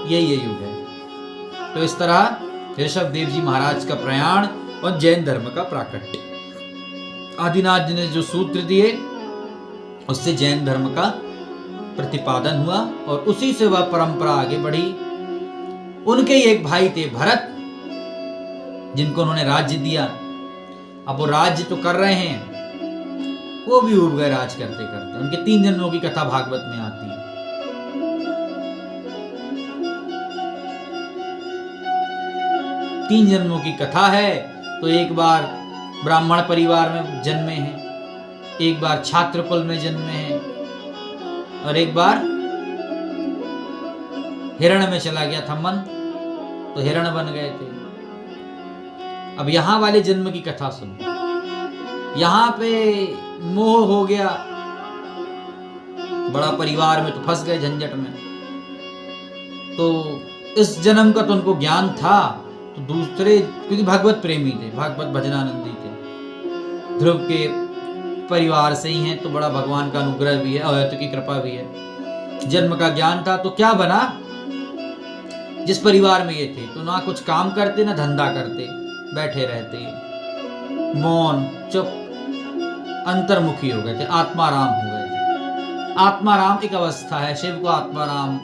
यही ये युग है। तो इस तरह ऋषभ देव जी महाराज का प्रयाण और जैन धर्म का प्राकट्य, आदिनाथ जी ने जो सूत्र दिए उससे जैन धर्म का प्रतिपादन हुआ, और उसी से वह परंपरा आगे बढ़ी। उनके ही एक भाई थे भरत, जिनको उन्होंने राज्य दिया। अब वो राज्य तो कर रहे हैं, वो भी उब गए राज करते करते। उनके 3 जन्मों की कथा भागवत में आती है। 3 जन्मों की कथा है। तो एक बार ब्राह्मण परिवार में जन्मे हैं, एक बार छात्र कुल में जन्मे हैं, और एक बार हिरण में चला गया था मन, तो हिरण बन गए थे। अब यहां वाले जन्म की कथा सुनो। यहां पे मोह हो गया, बड़ा परिवार में तो फंस गए झंझट में। तो इस जन्म का तो उनको ज्ञान था, तो दूसरे, क्योंकि भागवत प्रेमी थे, भागवत भजनानंदी थे, ध्रुव के परिवार से ही हैं, तो बड़ा भगवान का अनुग्रह भी है, अवैत की कृपा भी है। जन्म का ज्ञान था, तो क्या बना, जिस परिवार में ये थे तो ना कुछ काम करते ना धंधा करते, बैठे रहते, मौन चुप, अंतर्मुखी हो गए थे, आत्माराम हो गए थे। आत्माराम एक अवस्था है, शिव को आत्माराम,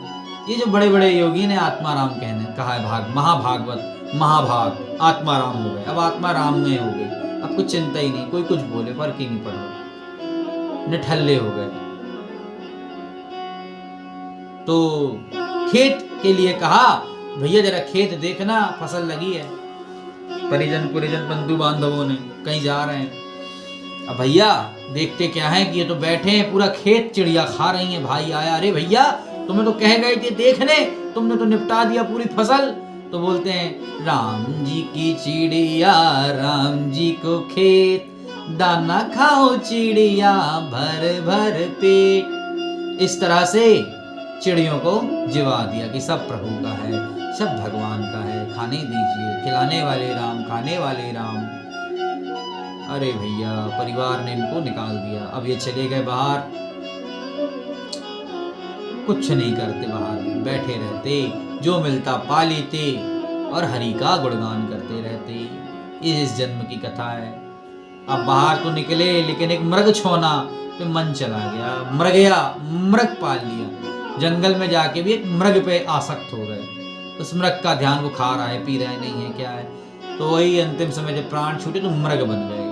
ये जो बड़े बड़े योगी ने आत्माराम कहने कहा है, महाभागवत, महाभाग, आत्माराम हो गए। अब आत्माराम में हो गए, अब कुछ चिंता ही नहीं, कोई कुछ बोले फर्क ही नहीं पड़ रहा, निठल्ले हो गए। तो खेत के लिए कहा, भैया जरा खेत देखना, फसल लगी है। परिजन बंधु बांधवों ने, कहीं जा रहे हैं। अब भैया देखते क्या है कि ये तो बैठे हैं, पूरा खेत चिड़िया खा रही हैं। भाई आया, अरे भैया तुम्हें तो कह गए थे देखने, तुमने तो निपटा दिया पूरी फसल। तो बोलते हैं, राम जी की चिड़िया, राम जी को खेत, दाना खाओ चिड़िया भर भर पेट। इस तरह से चिड़ियों को जिवा दिया कि सब प्रभु का है, सब भगवान का है, खाने दीजिए, खिलाने वाले राम, खाने वाले राम। अरे भैया परिवार ने इनको निकाल दिया। अब ये चले गए बाहर, कुछ नहीं करते, बाहर बैठे रहते, जो मिलता पा लेते और हरि का गुणगान करते रहते। ये इस जन्म की कथा है। अब बाहर तो निकले, लेकिन एक मृग छोना पे मन चला गया, मृग पाल लिया। जंगल में जाके भी एक मृग पे आसक्त हो गए, उस मृग का ध्यान, वो खा रहा है, पी रहा है, नहीं है, क्या है। तो वही अंतिम समय जब प्राण छूटे तो मृग बन गए।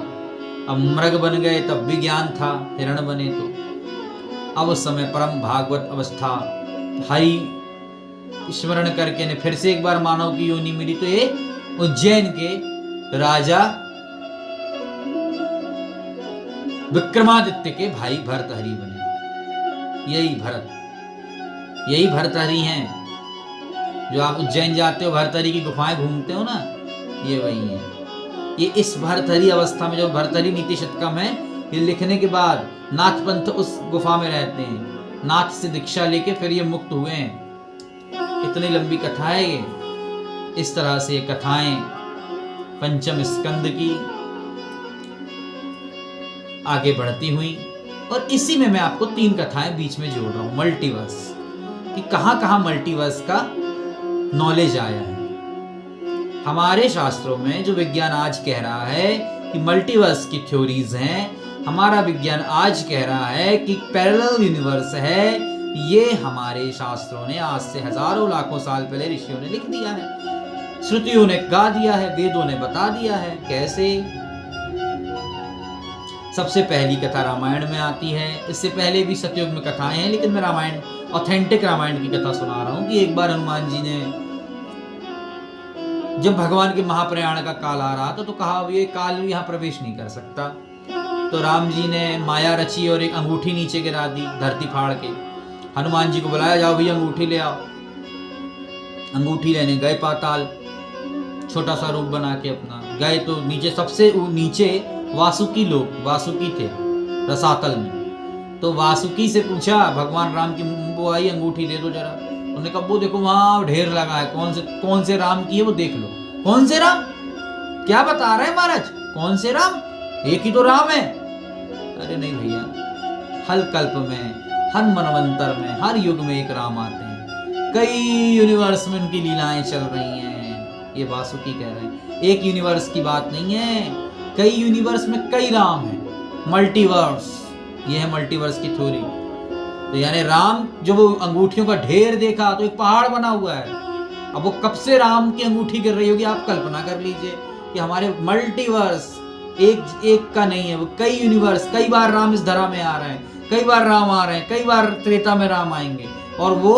अब मृग बन गए तब भी ज्ञान था, हिरण बने तो। अब उस समय परम भागवत अवस्था, हरि स्मरण करके ने फिर से एक बार मानव की योनि मिली। तो ये उज्जैन के राजा विक्रमादित्य के भाई भर्तहरि बने। यही भर्तहरि हैं। जो आप उज्जैन जाते हो, भर्तहरि की गुफाएं घूमते हो ना, ये वही है। ये इस भर्तहरि अवस्था में, जो भर्तहरि नीति शतकम है, ये लिखने के बाद नाथ पंथ उस गुफा में रहते हैं, नाथ से दीक्षा लेके फिर ये मुक्त हुए हैं। इतनी लंबी कथा है ये। इस तरह से ये कथाएं पंचम स्कंद की आगे बढ़ती हुई, और इसी में मैं आपको 3 कथाएं बीच में जोड़ रहा हूं। मल्टीवर्स कि कहां कहां मल्टीवर्स का नॉलेज आया है। हमारे शास्त्रों में जो विज्ञान आज कह रहा है कि मल्टीवर्स की थ्योरीज हैं, हमारा विज्ञान आज कह रहा है कि पैरेलल यूनिवर्स है, ये हमारे शास्त्रों ने आज से हजारों लाखों साल पहले ऋषियों ने लिख दिया है, श्रुतियों ने गा दिया है, वेदों ने बता दिया है। कैसे? सबसे पहली कथा रामायण में आती है। इससे पहले भी सतयुग में कथाएं हैं, लेकिन मैं रामायण, ऑथेंटिक रामायण की कथा सुना रहा हूं कि एक बार हनुमान जी ने, जब भगवान के महाप्रयाण का काल आ रहा था, तो कहा ये काल यहाँ प्रवेश नहीं कर सकता। तो राम जी ने माया रची और एक अंगूठी नीचे गिरा दी धरती फाड़ के। हनुमान जी को बुलाया, जाओ भैया अंगूठी ले आओ। अंगूठी लेने गए पाताल, छोटा सा रूप बना के अपना गए। तो नीचे, सबसे नीचे वासुकी लोग, वासुकी थे रसातल में। तो वासुकी से पूछा भगवान राम की, वो आई अंगूठी दे दो जरा। उन्होंने कहा वो देखो वहां ढेर लगा है, कौन से राम की है वो देख लो। कौन से राम? क्या बता रहे हैं महाराज? कौन से राम? एक ही तो राम है। अरे नहीं भैया, हर कल्प में, हर मनवंतर में, हर युग में एक राम आते हैं। कई यूनिवर्स में उनकी लीलाएं चल रही हैं, ये वासुकी कह रहे हैं। एक यूनिवर्स की बात नहीं है, कई यूनिवर्स में कई राम हैं। मल्टीवर्स, ये है मल्टीवर्स की थ्योरी। तो यानी राम, जो वो अंगूठियों का ढेर देखा तो एक पहाड़ बना हुआ है। अब वो कब से राम की अंगूठी गिर रही होगी, आप कल्पना कर लीजिए कि हमारे मल्टीवर्स एक का नहीं है, वो कई यूनिवर्स, कई बार राम इस धरा में आ रहे हैं, कई बार राम आ रहे हैं, कई बार त्रेता में राम आएंगे, और वो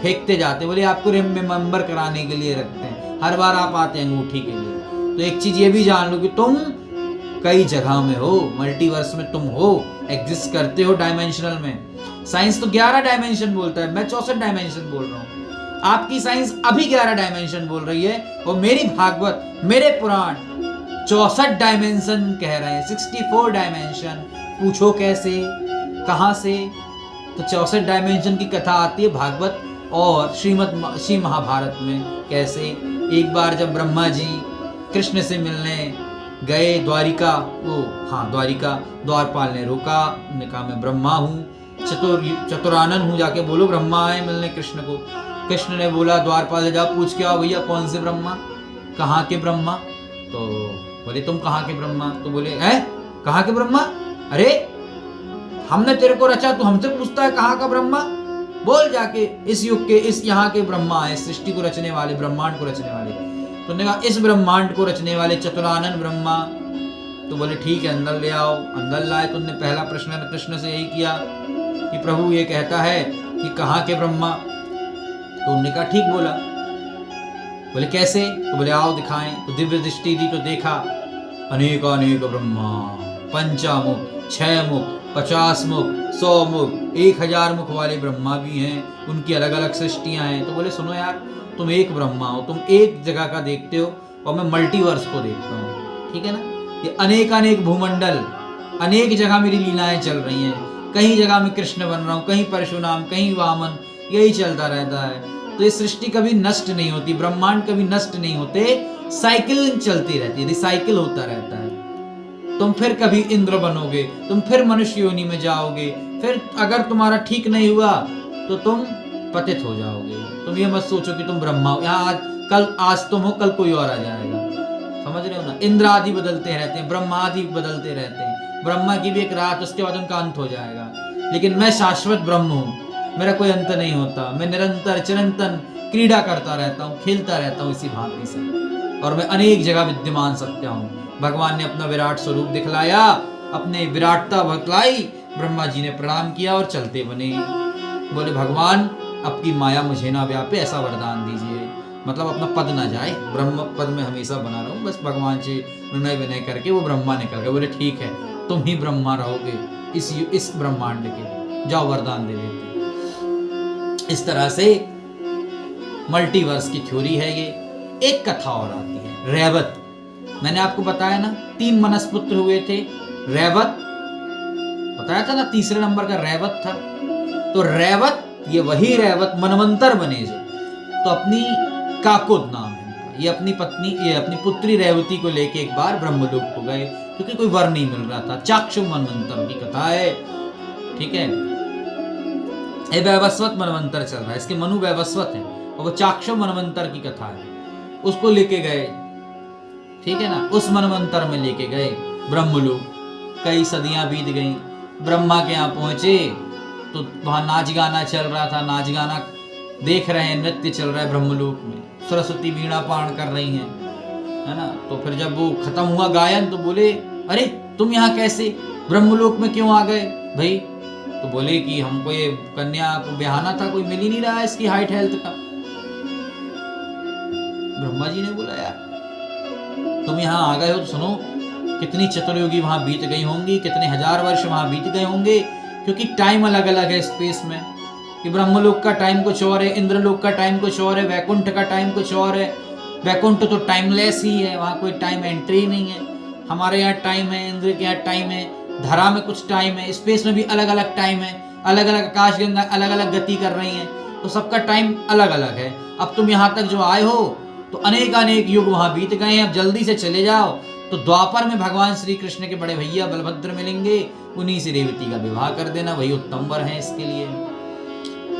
फेंकते जाते, बोले आपको रिमेम्बर कराने के लिए रखते हैं, हर बार आप आते हैं अंगूठी के लिए। तो एक चीज ये भी जान लो कि तुम कई जगह में हो, मल्टीवर्स में तुम हो, एग्जिस्ट करते हो डायमेंशनल में। साइंस तो 11 डायमेंशन बोलता है, मैं 64 डायमेंशन बोल रहा हूँ। आपकी साइंस अभी 11 डायमेंशन बोल रही है, और मेरी भागवत, मेरे पुराण 64 डायमेंशन कह रहे हैं, 64 डायमेंशन। पूछो कैसे, कहां से? तो 64 डायमेंशन की कथा आती है भागवत और श्री महाभारत में। कैसे? एक बार जब ब्रह्मा जी कृष्ण से मिलने गए द्वारिका, द्वारिका, द्वारपाल ने रोका, उन्होंने कहा मैं ब्रह्मा हूँ, चतुरानन हूँ, जाके बोलो ब्रह्मा आए मिलने कृष्ण को। कृष्ण ने बोला द्वारपाल से जाओ पूछ के आओ भैया कौन से ब्रह्मा, कहाँ के ब्रह्मा। तो बोले तुम कहाँ के ब्रह्मा? तो बोले हैं कहाँ के ब्रह्मा? अरे हमने तेरे को रचा, तू हमसे पूछता है कहाँ का ब्रह्मा? बोल जाके इस युग के, इस यहाँ के ब्रह्मा है, सृष्टि को रचने वाले, ब्रह्मांड को रचने वाले। तो उन्होंने कहा इस ब्रह्मांड को रचने वाले चतुरानन ब्रह्मा। तो बोले ठीक है अंदर ले आओ। अंदर लाए तो उन्होंने पहला प्रश्न कृष्ण से यही किया कि प्रभु ये कहता है कि कहाँ के ब्रह्मा। तो उन्होंने कहा ठीक बोला। बोले कैसे? तो बोले आओ दिखाएं। तो दिव्य दृष्टि दी तो देखा अनेक ब्रह्मा, पंचामुख, 6 मुख, 50 मुख, 100 मुख, 1000 मुख वाले ब्रह्मा भी हैं, उनकी अलग अलग सृष्टियां हैं। तो बोले सुनो यार, तुम एक ब्रह्मा हो, तुम एक जगह का देखते हो और मैं मल्टीवर्स को देखता हूँ, ठीक है ना। ये अनेक भूमंडल, अनेक जगह मेरी लीलाएं चल रही हैं, कहीं जगह मैं कृष्ण बन रहा हूँ, कहीं परशुराम, कहीं वामन, यही चलता रहता है। तो ये सृष्टि कभी नष्ट नहीं होती, ब्रह्मांड कभी नष्ट नहीं होते, साइकिल चलती रहती है, रिसाइकिल होता रहता है। तुम फिर कभी इंद्र बनोगे, तुम फिर मनुष्य योनि में जाओगे, फिर अगर तुम्हारा ठीक नहीं हुआ तो तुम पतित हो जाओगे। तुम ये मत सोचो कि तुम ब्रह्मा हो, यहाँ आज तुम हो, कल कोई और आ जाएगा। समझ रहे हो ना। इंद्र आदि बदलते रहते हैं, ब्रह्मा आदि बदलते रहते हैं, ब्रह्मा की भी एक रात, उसके बाद उनका अंत हो जाएगा। लेकिन मैं शाश्वत ब्रह्म हूँ, मेरा कोई अंत नहीं होता, मैं निरंतर चिरंतन क्रीड़ा करता रहता हूँ, खेलता रहता हूँ इसी भांति से, और मैं अनेक जगह विद्यमान सत्य हूँ। भगवान ने अपना विराट स्वरूप दिखलाया, अपने विराटता बतलाई, ब्रह्मा जी ने प्रणाम किया और चलते बने। बोले भगवान आपकी माया मुझे ना व्यापे, ऐसा वरदान दीजिए, मतलब अपना पद ना जाए, ब्रह्म पद में हमेशा बना रहूं। बस भगवान से निर्णय विनय करके वो ब्रह्मा निकल गए। बोले ठीक है तुम ही ब्रह्मा रहोगे इस ब्रह्मांड के, जाओ वरदान दे देते। इस तरह से मल्टीवर्स की थ्योरी है ये। एक कथा और आती है, रैवत। मैंने आपको बताया ना 3 मनसपुत्र हुए थे, रैवत बताया था ना, तीसरे नंबर का रैवत था। तो रैवत, ये वही रैवत मनवंतर बने जो, तो अपनी काकुद नाम है इनका, ये अपनी पत्नी, ये अपनी पुत्री रैवती को लेके एक बार ब्रह्मलोक को गए, क्योंकि कोई वर नहीं मिल रहा था। चाक्षु मनवंतर की कथा है, ठीक है। ये वैवस्वत मनवंतर चल रहा है, इसके मनु वैवस्वत है, और वो चाक्षु मनवंतर की कथा है। उसको लेके गए, ठीक है ना, उस मनवंतर में लेके गए ब्रह्मलोक। कई सदियां बीत गई, ब्रह्मा के यहाँ पहुंचे तो वहां नाच गाना चल रहा था, नाच गाना देख रहे हैं, नृत्य चल रहा है ब्रह्मलोक में, सरस्वती वीणा पान कर रही हैं, है ना। तो फिर जब वो खत्म हुआ गायन तो बोले, अरे तुम यहाँ कैसे, ब्रह्मलोक में क्यों आ गए भाई? तो बोले कि हमको ये कन्या को ब्याहना था, कोई मिल ही नहीं रहा है इसकी हाइट हेल्थ का। ब्रह्मा जी ने बोला, यार तुम यहाँ आ गए हो तो सुनो, कितनी चतुर्युगी वहां बीत गई होंगी, कितने हजार वर्ष वहां बीत गए होंगे, क्योंकि टाइम अलग अलग है स्पेस में, कि ब्रह्मलोक का टाइम कुछ और है, इंद्रलोक का टाइम कुछ और है, वैकुंठ का टाइम कुछ और है। वैकुंठ तो टाइमलेस ही है, वहां कोई टाइम एंट्री नहीं है। हमारे यहाँ टाइम है, इंद्र के यहाँ टाइम है, धरा में कुछ टाइम है, स्पेस में भी अलग अलग टाइम है, अलग अलग आकाश गंगा अलग अलग गति कर रही है, तो सबका टाइम अलग अलग है। अब तुम यहाँ तक जो आए हो तो अनेक युग वहां बीत गए हैं, अब जल्दी से चले जाओ। तो द्वापर में भगवान श्री कृष्ण के बड़े भैया बलभद्र मिलेंगे, उन्हीं से रेवती का विवाह कर देना, वही उत्तम वर है इसके लिए।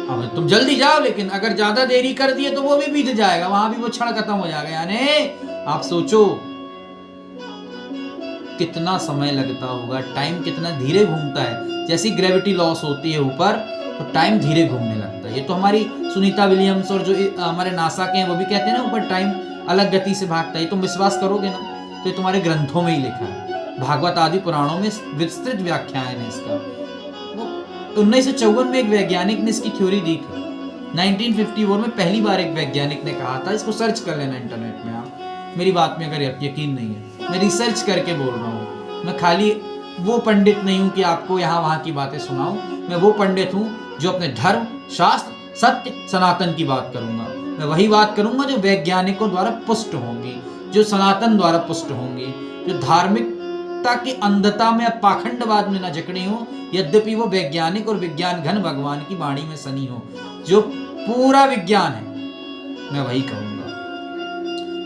अब तुम जल्दी जाओ, लेकिन अगर ज्यादा देरी कर दिए तो वो भी बीत जाएगा, वहां भी वो क्षण खत्म हो जाएगा। यानी आप सोचो कितना समय लगता होगा, टाइम कितना धीरे घूमता है। जैसी ग्रेविटी लॉस होती है ऊपर, तो टाइम धीरे घूमने लगता है। ये तो हमारी सुनीता विलियम्स और जो हमारे नासा के हैं वो भी कहते हैं ना, ऊपर टाइम अलग गति से भागता है। तुम विश्वास करोगे ना, तो ये तुम्हारे ग्रंथों में ही लिखा है, भागवत आदि पुराणों में विस्तृत व्याख्यान है इसका। 1954 में एक वैज्ञानिक ने इसकी थ्योरी दी थी। 1954 में पहली बार एक वैज्ञानिक ने कहा था, इसको सर्च कर लेना इंटरनेट में आप, मेरी बात में अगर यकीन नहीं है, मैं रिसर्च करके बोल रहा हूँ। मैं खाली वो पंडित नहीं हूँ कि आपको यहाँ वहाँ की बातें सुनाऊं, मैं वो पंडित हूँ जो अपने धर्म, शास्त्र, सत्य, सनातन की बात करूंगा। मैं वही बात करूंगा जो वैज्ञानिकों द्वारा पुष्ट होंगी, जो सनातन द्वारा पुष्ट होंगी, जो धार्मिकता की अंधता में, पाखंडवाद में न जकड़ी हो, यद्यपि वो वैज्ञानिक और विज्ञान घन भगवान की वाणी में सनी हो, जो पूरा विज्ञान है, मैं वही कहूंगा।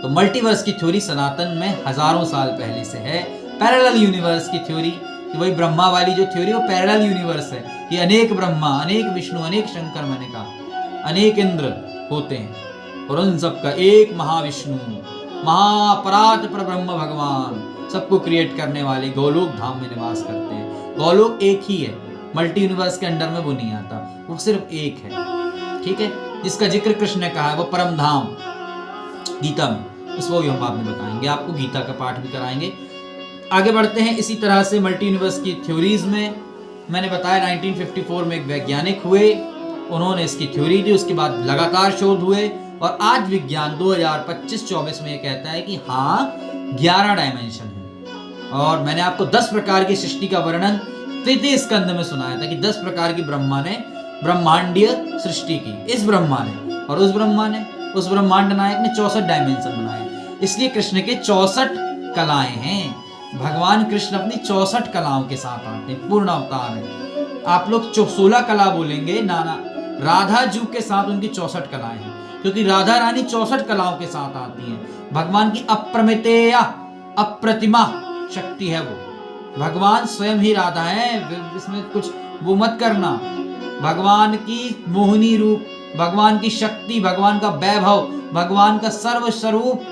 तो मल्टीवर्स की थ्योरी सनातन में हजारों साल पहले से है। पैरेलल यूनिवर्स की थ्योरी, वही ब्रह्मा वाली जो थ्योरी, वो पैरेलल यूनिवर्स है कि अनेक ब्रह्मा, अनेक विष्णु, अनेक शंकर, मैंने कहा अनेक इंद्र होते हैं, और उन सबका एक महाविष्णु, महापरात पर ब्रह्म भगवान सबको क्रिएट करने वाले गोलोक धाम में निवास करते हैं। गोलोक एक ही है, मल्टी यूनिवर्स के अंडर में वो नहीं आता, वो सिर्फ एक है, ठीक है, जिसका जिक्र कृष्ण ने कहा है, वो परम धाम गीता में, उसको भी हम बाद में बताएंगे, आपको गीता का पाठ भी कराएंगे। आगे बढ़ते हैं इसी तरह से मल्टी यूनिवर्स की थ्योरीज में। मैंने बताया 1954 में एक वैज्ञानिक हुए, उन्होंने इसकी थ्योरी दी, उसके बाद लगातार शोध हुए, और आज विज्ञान 2025-24 में ये कहता है कि हाँ 11 डायमेंशन है। और मैंने आपको 10 प्रकार की सृष्टि का वर्णन तृतीय स्कंद में सुनाया था कि 10 प्रकार की ब्रह्मा ने ब्रह्मांडीय सृष्टि की, इस ब्रह्मा ने, और उस ब्रह्मा ने, उस ब्रह्मांड नायक ने 64 डायमेंशन बनाए। इसलिए कृष्ण के 64 कलाएं हैं। भगवान कृष्ण अपनी 64 कलाओं के साथ आते हैं, पूर्ण अवतार है। आप लोग 16 कला बोलेंगे, नाना राधा जी के साथ उनकी 64 कलाएं हैं, क्योंकि राधा रानी 64 कलाओं के साथ आती हैं। भगवान की अप्रमेतेय, अप्रतिमा शक्ति है वो, भगवान स्वयं ही राधा है, इसमें कुछ वो मत करना। भगवान की मोहिनी रूप, भगवान की शक्ति, भगवान का वैभव, भगवान का सर्व स्वरूप,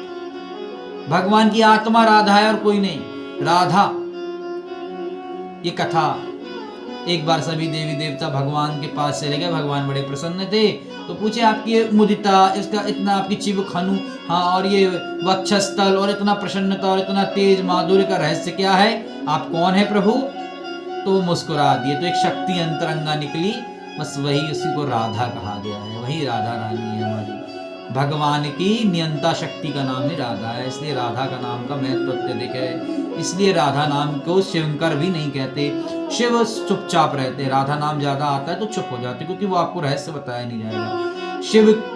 भगवान की आत्मा राधा है और कोई नहीं। राधा, ये कथा, एक बार सभी देवी देवता भगवान के पास चले गए, भगवान बड़े प्रसन्न थे, तो पूछे आपकी मुदिता, इसका इतना आपकी चिबुक खनु, हाँ, और ये वक्षस्थल, और इतना प्रसन्नता और इतना तेज माधुर्य का रहस्य क्या है, आप कौन है प्रभु? तो मुस्कुरा दिए, तो एक शक्ति अंतरंगा निकली, बस वही, उसी को राधा कहा गया है, वही राधा रानी है हमारी। भगवान की नियंता शक्ति का नाम ही राधा है, इसलिए राधा का नाम का महत्व अत्यधिक है। इसलिए राधा नाम को शिवंकर भी नहीं कहते। शिव चुपचाप रहते, राधा नाम ज्यादा आता है तो चुप हो जाते, क्योंकि वो आपको रहस्य बताया नहीं जाएगा।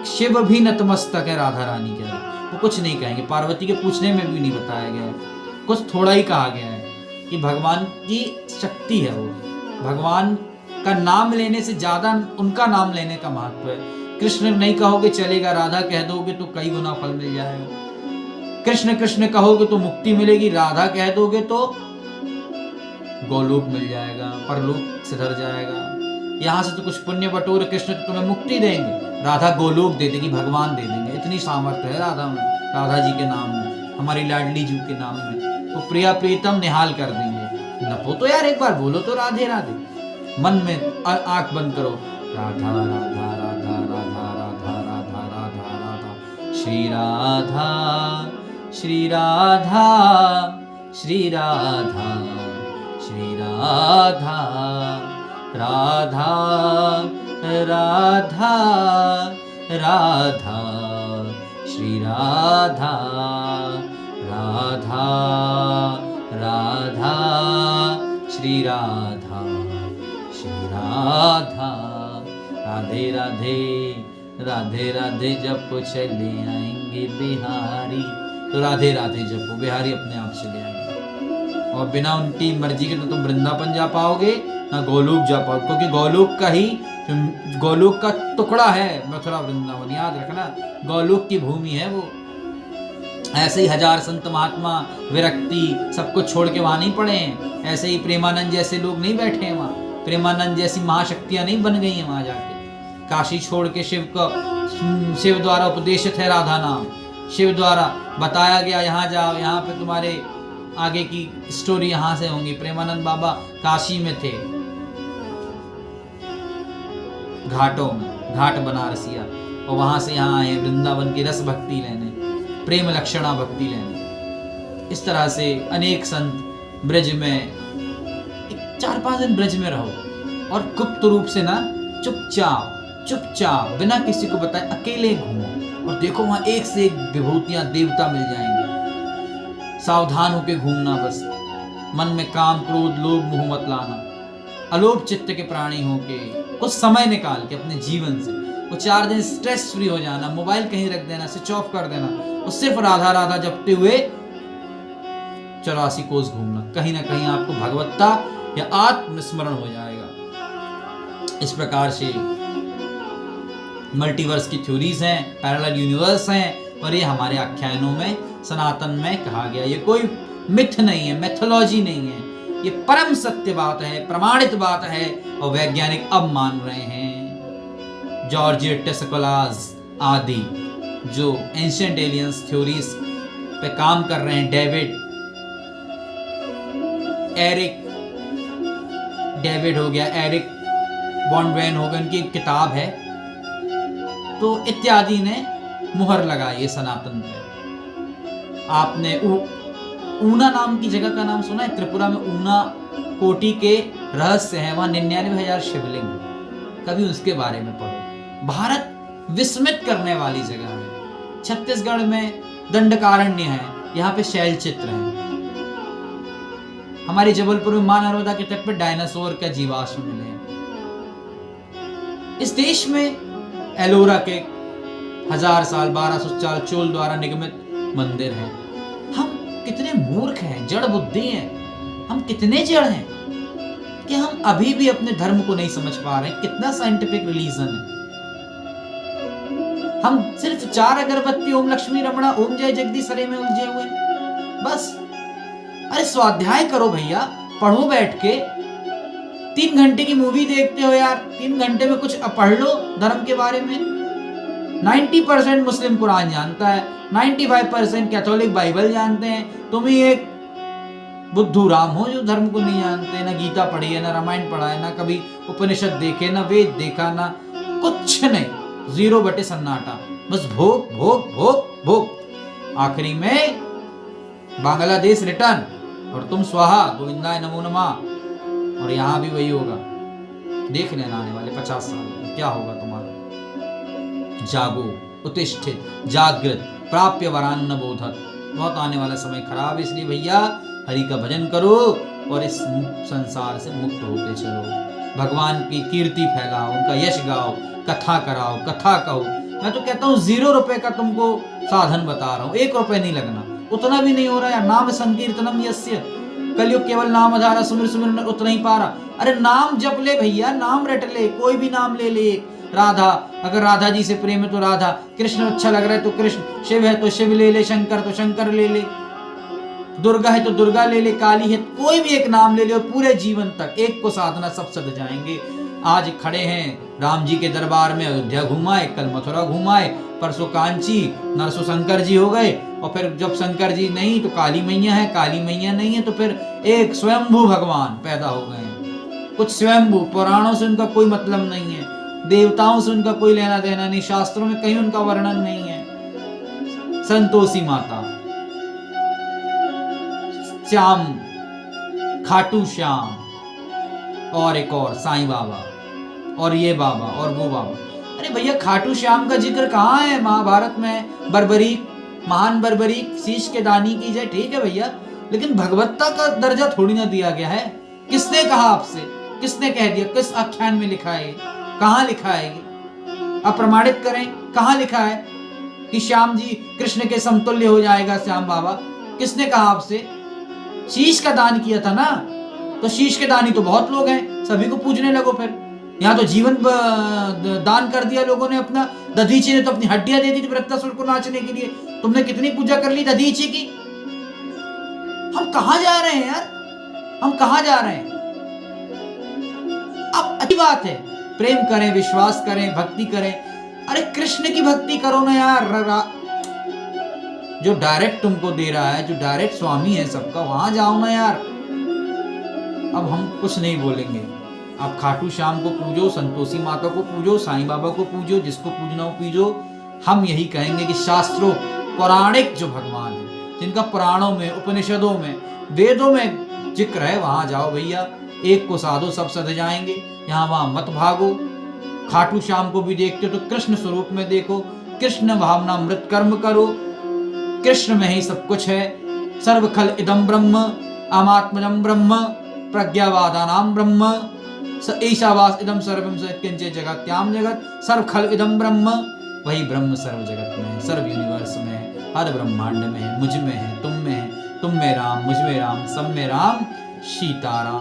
शिव भी नतमस्तक है राधा रानी के, वो कुछ नहीं कहेंगे। पार्वती के पूछने में भी नहीं बताया गया है, कुछ थोड़ा ही कहा गया है कि भगवान की शक्ति है वो। भगवान का नाम लेने से ज्यादा उनका नाम लेने का महत्व है। कृष्ण नहीं कहोगे चलेगा, राधा कह दोगे तो कई गुना फल मिल जाएगा। कृष्ण कृष्ण कहोगे तो मुक्ति मिलेगी, राधा कह दोगे तो गोलोक मिल जाएगा, परलोक सिधर जाएगा। यहाँ से तो कुछ पुण्य बटोर, कृष्ण तो तुम्हें मुक्ति देंगे, राधा गोलोक दे देगी, भगवान दे देंगे। इतनी सामर्थ्य है राधा में, राधा जी के नाम में, हमारी लाडली जी के नाम में। तो प्रिया प्रीतम निहाल कर देंगे। नपो तो यार एक बार बोलो तो राधे राधे, मन में आंख बंद करो, राधा राधा राधा राधा राधा राधा राधा राधा, श्री राधा श्री राधा श्री राधा श्री राधा राधा राधा राधा श्री राधा राधा राधा श्री राधा श्री राधा। राधे राधे राधे राधे जप चले आएंगे बिहारी। तो राधे राधे जपो, बिहारी अपने आप चले आएंगे। और बिना उनकी मर्जी के तो तुम वृंदावन जा पाओगे ना गोलोक जा पाओगे, क्योंकि गोलोक का टुकड़ा है मथुरा वृंदावन, याद रखना, गोलोक की भूमि है वो। ऐसे ही हजार संत महात्मा विरक्ति सबको छोड़ के वहां नहीं पड़े हैं, ऐसे ही प्रेमानंद जैसे लोग नहीं बैठे हैं वहां, प्रेमानंद जैसी महाशक्तियां नहीं बन गई हैं वहां जाके। काशी छोड़ के शिव द्वारा उपदेशित है राधा नाम, शिव द्वारा बताया गया यहाँ जाओ, यहाँ पे तुम्हारे आगे की स्टोरी यहाँ से होंगी। प्रेमानंद बाबा काशी में थे, घाटों में, घाट बनारसिया, और वहां से यहाँ आए वृंदावन की रस भक्ति लेने, प्रेम लक्षणा भक्ति लेने। इस तरह से अनेक संत ब्रज में 4-5 दिन ब्रज में रहो और गुप्त रूप से ना चुपचाप चुपचाप बिना किसी को बताए अकेले घूमो, और देखो वहां एक से एक विभूतियां देवता मिल जाएंगे। सावधान होके घूमना, बस मन में काम क्रोध लोभ मोह मत लाना। अलोप चित्त के प्राणी होके कुछ समय निकाल के अपने जीवन से वो 4 दिन स्ट्रेस फ्री हो जाना, मोबाइल कहीं रख देना, स्विच ऑफ कर देना, और सिर्फ राधा राधा जपते हुए 84 कोस घूमना। कहीं ना कहीं आपको भगवत्ता या आत्मस्मरण हो जाएगा। इस प्रकार से मल्टीवर्स की थ्योरीज हैं, पैरेलल यूनिवर्स हैं, और ये हमारे आख्यानों में सनातन में कहा गया। ये कोई मिथ नहीं है, मैथोलॉजी नहीं है, ये परम सत्य बात है, प्रमाणित बात है, और वैज्ञानिक अब मान रहे हैं। जॉर्ज टेस्कुलास आदि जो एंशिएंट एलियंस थ्योरीज पे काम कर रहे हैं, डेविड हो गया, एरिक वॉन वेन हो गया, उनकी किताब है, तो इत्यादि ने मुहर लगाई है सनातन पे। आपने ऊना नाम की जगह का नाम सुना है? त्रिपुरा में ऊना कोटि के रहस्य हैं, वहां 99,000 शिवलिंग, कभी उसके बारे में पढ़ो। भारत विस्मित करने वाली जगह है। छत्तीसगढ़ में दंडकारण्य है, यहाँ पे शैल चित्र है। हमारे जबलपुर में मां नर्मदा के तट पर डायनासोर का जीवाश्म मिले हैं। इस देश में एलोरा के 1000 साल 1200 साल चोल द्वारा निर्मित मंदिर है। हम कितने मूर्ख हैं, जड़ बुद्धि हैं, हम कितने जड़ हैं कि हम अभी भी अपने धर्म को नहीं समझ पा रहे हैं। कितना साइंटिफिक रिलीजन है। हम सिर्फ 4 अगरबत्ती ओम लक्ष्मी रमणा ओम जय जगदीश हरे में उलझे हुए हैं बस। अरे स्वाध्याय करो भैया, पढ़ो बैठ के। 3 घंटे की मूवी देखते हो यार, 3 घंटे में कुछ पढ़ लो धर्म के बारे में। 90% मुस्लिम कुरान जानता है, 95% कैथोलिक बाइबल जानते हैं। तुम ही एक बुद्धू राम हो जो धर्म को नहीं जानते, ना गीता पढ़ी है, ना रामायण पढ़ा है, ना कभी उपनिषद देखे, ना वेद देखा, ना कुछ नहीं, 0 बटे सन्नाटा, बस भोग भोग भोग भोग। आखिरी में बांग्लादेश रिटर्न और तुम स्वाहा गोविंदाय नमो नमः। और यहाँ भी वही होगा, देख लेना आने वाले 50 साल में क्या होगा तुम्हारा। जागो। उत्तिष्ठित जागृत प्राप्य वरान्न बोधत। बहुत आने वाला समय खराब है, इसलिए भैया हरि का भजन करो और इस संसार से मुक्त होते चलो। भगवान की कीर्ति फैलाओ, उनका यश गाओ, कथा कराओ, कथा कहो। मैं तो कहता हूँ 0 रुपए का तुमको साधन बता रहा हूँ, 1 रुपए नहीं लगना, उतना भी नहीं हो रहा है। नाम संकीर्तनम यस्य, कलयुग केवल नाम आधारा, सुमिर सुमिर उतना ही पारा। अरे नाम जप ले भैया, नाम रट ले, कोई भी नाम ले ले। राधा, अगर राधा जी से प्रेम है तो राधा, कृष्ण अच्छा लग रहा है तो कृष्ण, शिव है तो शिव ले ले, शंकर तो शंकर ले ले, दुर्गा है तो दुर्गा ले ले, काली है, कोई भी एक नाम ले ले और पूरे जीवन तक एक को साधना सब सद जाएंगे। आज खड़े हैं राम जी के दरबार में, अयोध्या घुमाए, कल मथुरा घुमाए, परसों कांची, नरसों शंकर जी हो गए, और फिर जब शंकर जी नहीं तो काली मैया है, काली मैया नहीं है तो फिर एक स्वयंभू भगवान पैदा हो गए। कुछ स्वयंभू, पुराणों से उनका कोई मतलब नहीं है, देवताओं से उनका कोई लेना देना नहीं, शास्त्रों में कहीं उनका वर्णन नहीं है। संतोषी माता, श्याम, खाटू श्याम, और एक और साईं बाबा, और ये बाबा और वो बाबा। अरे भैया खाटू श्याम का जिक्र कहाँ है महाभारत में? बर्बरीक, महान बर्बरीक, शीश के दानी की जय, ठीक है भैया, लेकिन भगवत्ता का दर्जा थोड़ी ना दिया गया है। किसने कहा आपसे? किसने कह दिया? किस आख्यान में लिखा है? कहाँ लिखा है? आप प्रमाणित करें, कहाँ लिखा है कि श्याम जी कृष्ण के समतुल्य हो जाएगा श्याम बाबा? किसने कहा आपसे? शीश का दान किया था ना, तो शीश के दानी तो बहुत लोग हैं, सभी को पूजने लगो। फिर यहाँ तो जीवन दान कर दिया लोगों ने अपना। दधीची ने तो अपनी हड्डियां दे दी थी वृत्तासुर को नाचने के लिए। तुमने कितनी पूजा कर ली दधीची की? हम कहाँ जा रहे हैं यार, हम कहाँ जा रहे हैं? अब अच्छी बात है, प्रेम करें, विश्वास करें, भक्ति करें। अरे कृष्ण की भक्ति करो ना यार, जो डायरेक्ट तुमको दे रहा है, जो डायरेक्ट स्वामी है सबका, वहां जाओ ना यार। अब हम कुछ नहीं बोलेंगे, आप खाटू श्याम को पूजो, संतोषी माता को पूजो, साईं बाबा को पूजो, जिसको पूजना हो पूजो। हम यही कहेंगे कि शास्त्रों, पौराणिक जो भगवान है, जिनका पुराणों में, उपनिषदों में, वेदों में जिक्र है, वहां जाओ भैया। एक को साधो सब सध जाएंगे, यहाँ वहां मत भागो। खाटू श्याम को भी देखते हो तो कृष्ण स्वरूप में देखो, कृष्ण भावना मृत कर्म करो, कृष्ण में ही सब कुछ है। सर्वखल इदम ब्रह्म अमात्मजम ब्रह्म प्रज्ञावादानाम ब्रह्म स ईशावास इदम सर्वम सत्किंचे जगत्याम जगत सर्वखल इदम ब्रह्म। वही ब्रह्म सर्व जगत में है, सर्व यूनिवर्स में है, हर ब्रह्मांड में है, मुझ में है, तुम में है, तुम में राम, मुझ में राम, सब में राम, सीताराम।